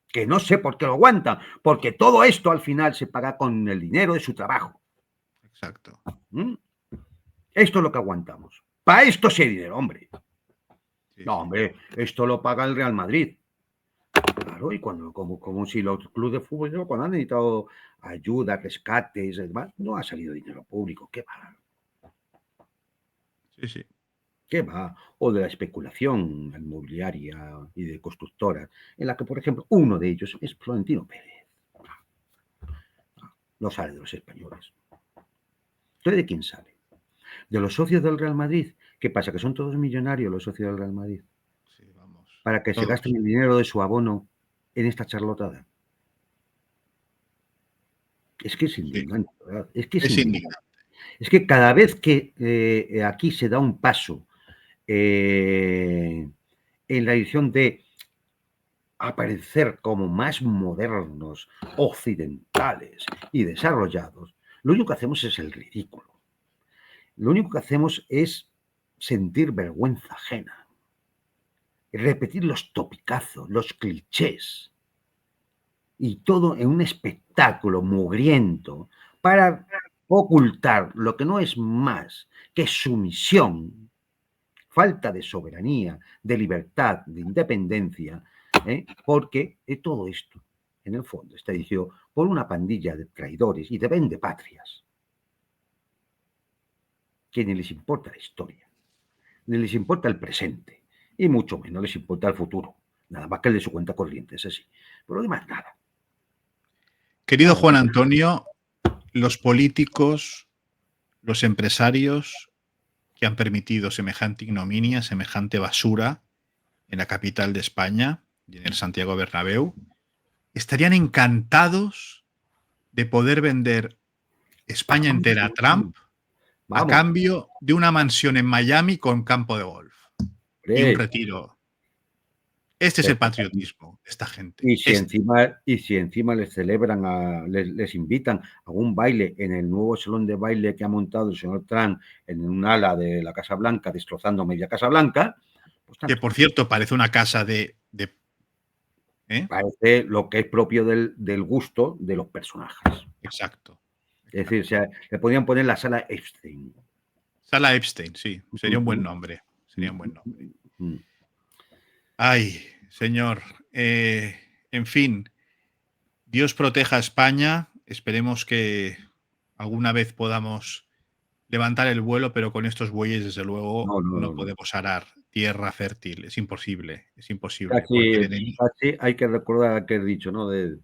Que no sé por qué lo aguantan, porque todo esto al final se paga con el dinero de su trabajo. Exacto. ¿Mm? Esto es lo que aguantamos. Para esto sí hay dinero, hombre. Sí, No, sí. hombre, esto lo paga el Real Madrid. Claro, y como si los clubes de fútbol, ¿no? Cuando han necesitado ayuda, rescates, demás, no ha salido dinero público. ¿Qué va? Sí, sí. ¿Qué va? O de la especulación inmobiliaria y de constructoras, en la que, por ejemplo, uno de ellos es Florentino Pérez. No sale de los españoles. ¿Entonces de quién sale? ¿De los socios del Real Madrid? ¿Qué pasa? ¿Que son todos millonarios los socios del Real Madrid? Sí, vamos. Para que se gasten Todos. el dinero de su abono en esta charlotada. Es que es Sí. indignante, ¿verdad? Es que es Es indignante. indignante. Es que cada vez que aquí se da un paso en la edición de aparecer como más modernos, occidentales y desarrollados, lo único que hacemos es el ridículo. Lo único que hacemos es sentir vergüenza ajena, repetir los topicazos, los clichés, y todo en un espectáculo mugriento para ocultar lo que no es más que sumisión, falta de soberanía, de libertad, de independencia, porque todo esto, en el fondo, está dirigido por una pandilla de traidores y de vendepatrias, que ni les importa la historia, ni les importa el presente, y mucho menos les importa el futuro, nada más que el de su cuenta corriente, es así. Por lo demás, nada, Querido nada, Juan Antonio, los políticos, los empresarios que han permitido semejante ignominia, semejante basura en la capital de España y en el Santiago Bernabéu, estarían encantados de poder vender España entera a Trump a vamos, cambio de una mansión en Miami con campo de golf y un hombre, retiro. Este es el perfectamente. patriotismo de esta gente. Y si encima les celebran, les invitan a un baile en el nuevo salón de baile que ha montado el señor Trump en un ala de la Casa Blanca, destrozando media Casa Blanca, pues Que tanto por mejor. cierto parece una casa de ¿eh? Parece lo que es propio del gusto de los personajes. Exacto, Es decir, o exacto. sea, le podían poner la sala Epstein. Sala Epstein, sí, sería un buen nombre. Sería un buen nombre. Ay, señor. En fin, Dios proteja a España. Esperemos que alguna vez podamos levantar el vuelo, pero con estos bueyes, desde luego, No, no, no no, no. podemos arar tierra fértil. Es imposible, porque el Casi, enemigo... casi hay que recordar aquel dicho, ¿no? De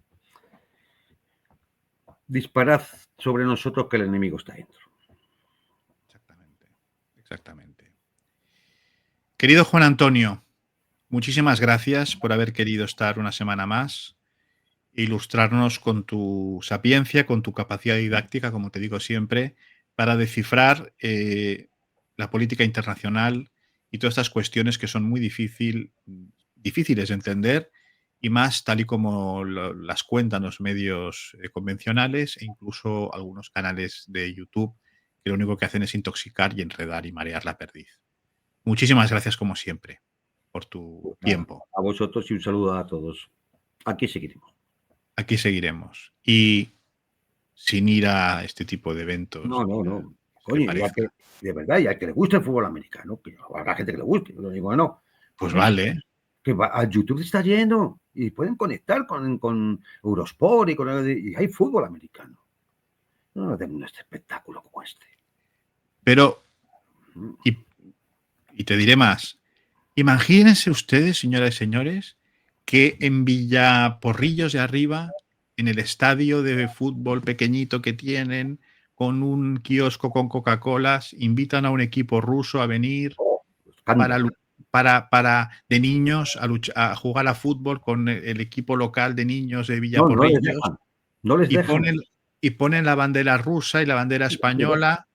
disparad sobre nosotros que el enemigo está dentro. Exactamente, exactamente. Querido Juan Antonio, muchísimas gracias por haber querido estar una semana más e ilustrarnos con tu sapiencia, con tu capacidad didáctica, como te digo siempre, para descifrar la política internacional y todas estas cuestiones que son muy difíciles de entender, y más tal y como las cuentan los medios convencionales e incluso algunos canales de YouTube, que lo único que hacen es intoxicar y enredar y marear la perdiz. Muchísimas gracias, como siempre, por tu Pues nada, tiempo. a vosotros y un saludo a todos. Aquí seguiremos. Aquí seguiremos. Y sin ir a este tipo de eventos No, ni no, nada no. que se le Coño, ya que, parezca. de verdad, ya que le gusta el fútbol americano, que habrá gente que le guste, no digo que no. Pues Coño, vale, que a YouTube está lleno y pueden conectar con Eurosport y hay fútbol americano. No tengo este espectáculo como este. pero, Mm. y te diré más, imagínense ustedes, señoras y señores, que en Villaporrillos de arriba, en el estadio de fútbol pequeñito que tienen, con un kiosco con Coca-Colas, invitan a un equipo ruso a venir para, Escándalo. de niños a jugar a fútbol con el equipo local de niños de No, no les Villaporrillos, dejan. No les y dejan. ponen, y ponen la bandera rusa y la bandera No les dejan. española.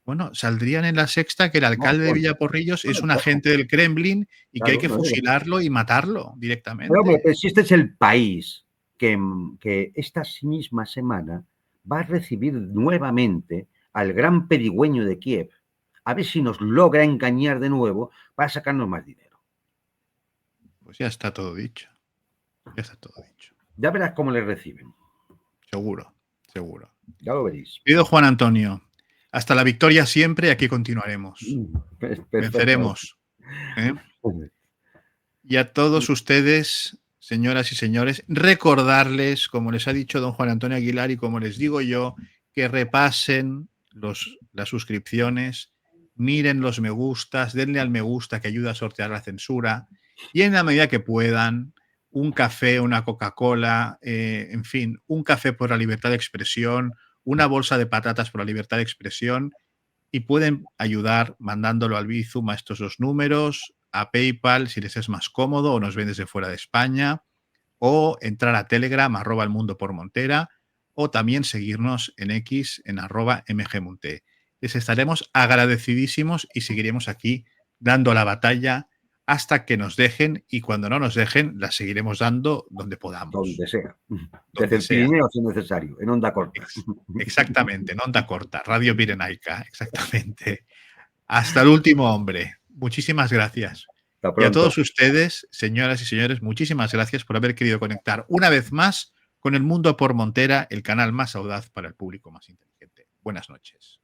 Bueno, saldrían en La Sexta que el No, alcalde de no, Villaporrillos no es les un dejan. agente del Kremlin y que hay Claro, que no les dejan. fusilarlo y matarlo Pero, hombre, directamente. si este es el país que esta misma semana va a recibir nuevamente al gran pedigüeño de Kiev, a ver si nos logra engañar de nuevo para sacarnos más dinero. Pues ya está todo dicho. Ya está todo dicho. Ya verás cómo le reciben. Seguro, seguro. Ya lo veréis. Querido Juan Antonio, hasta la victoria siempre, aquí continuaremos. Perfecto. Venceremos. ¿Eh? Y a todos ustedes, señoras y señores, recordarles, como les ha dicho don Juan Antonio Aguilar y como les digo yo, que repasen las suscripciones, miren los me gustas, denle al me gusta que ayuda a sortear la censura, y en la medida que puedan, un café, una Coca-Cola, en fin, un café por la libertad de expresión, una bolsa de patatas por la libertad de expresión, y pueden ayudar mandándolo al Bizum a estos dos números, a PayPal si les es más cómodo o nos ven desde fuera de España, o entrar a Telegram @el mundo por Montera, o también seguirnos en X en @mgmonte. Les estaremos agradecidísimos y seguiremos aquí dando la batalla hasta que nos dejen, y cuando no nos dejen la seguiremos dando donde podamos, Donde sea. Desde donde el sea. Pirineo si es necesario, en onda corta. Exactamente, en onda corta, Radio Pirenaica, exactamente. Hasta el último hombre. Muchísimas gracias. Hasta Y a pronto. todos ustedes, señoras y señores, muchísimas gracias por haber querido conectar una vez más con El Mundo por Montera, el canal más audaz para el público más inteligente. Buenas noches.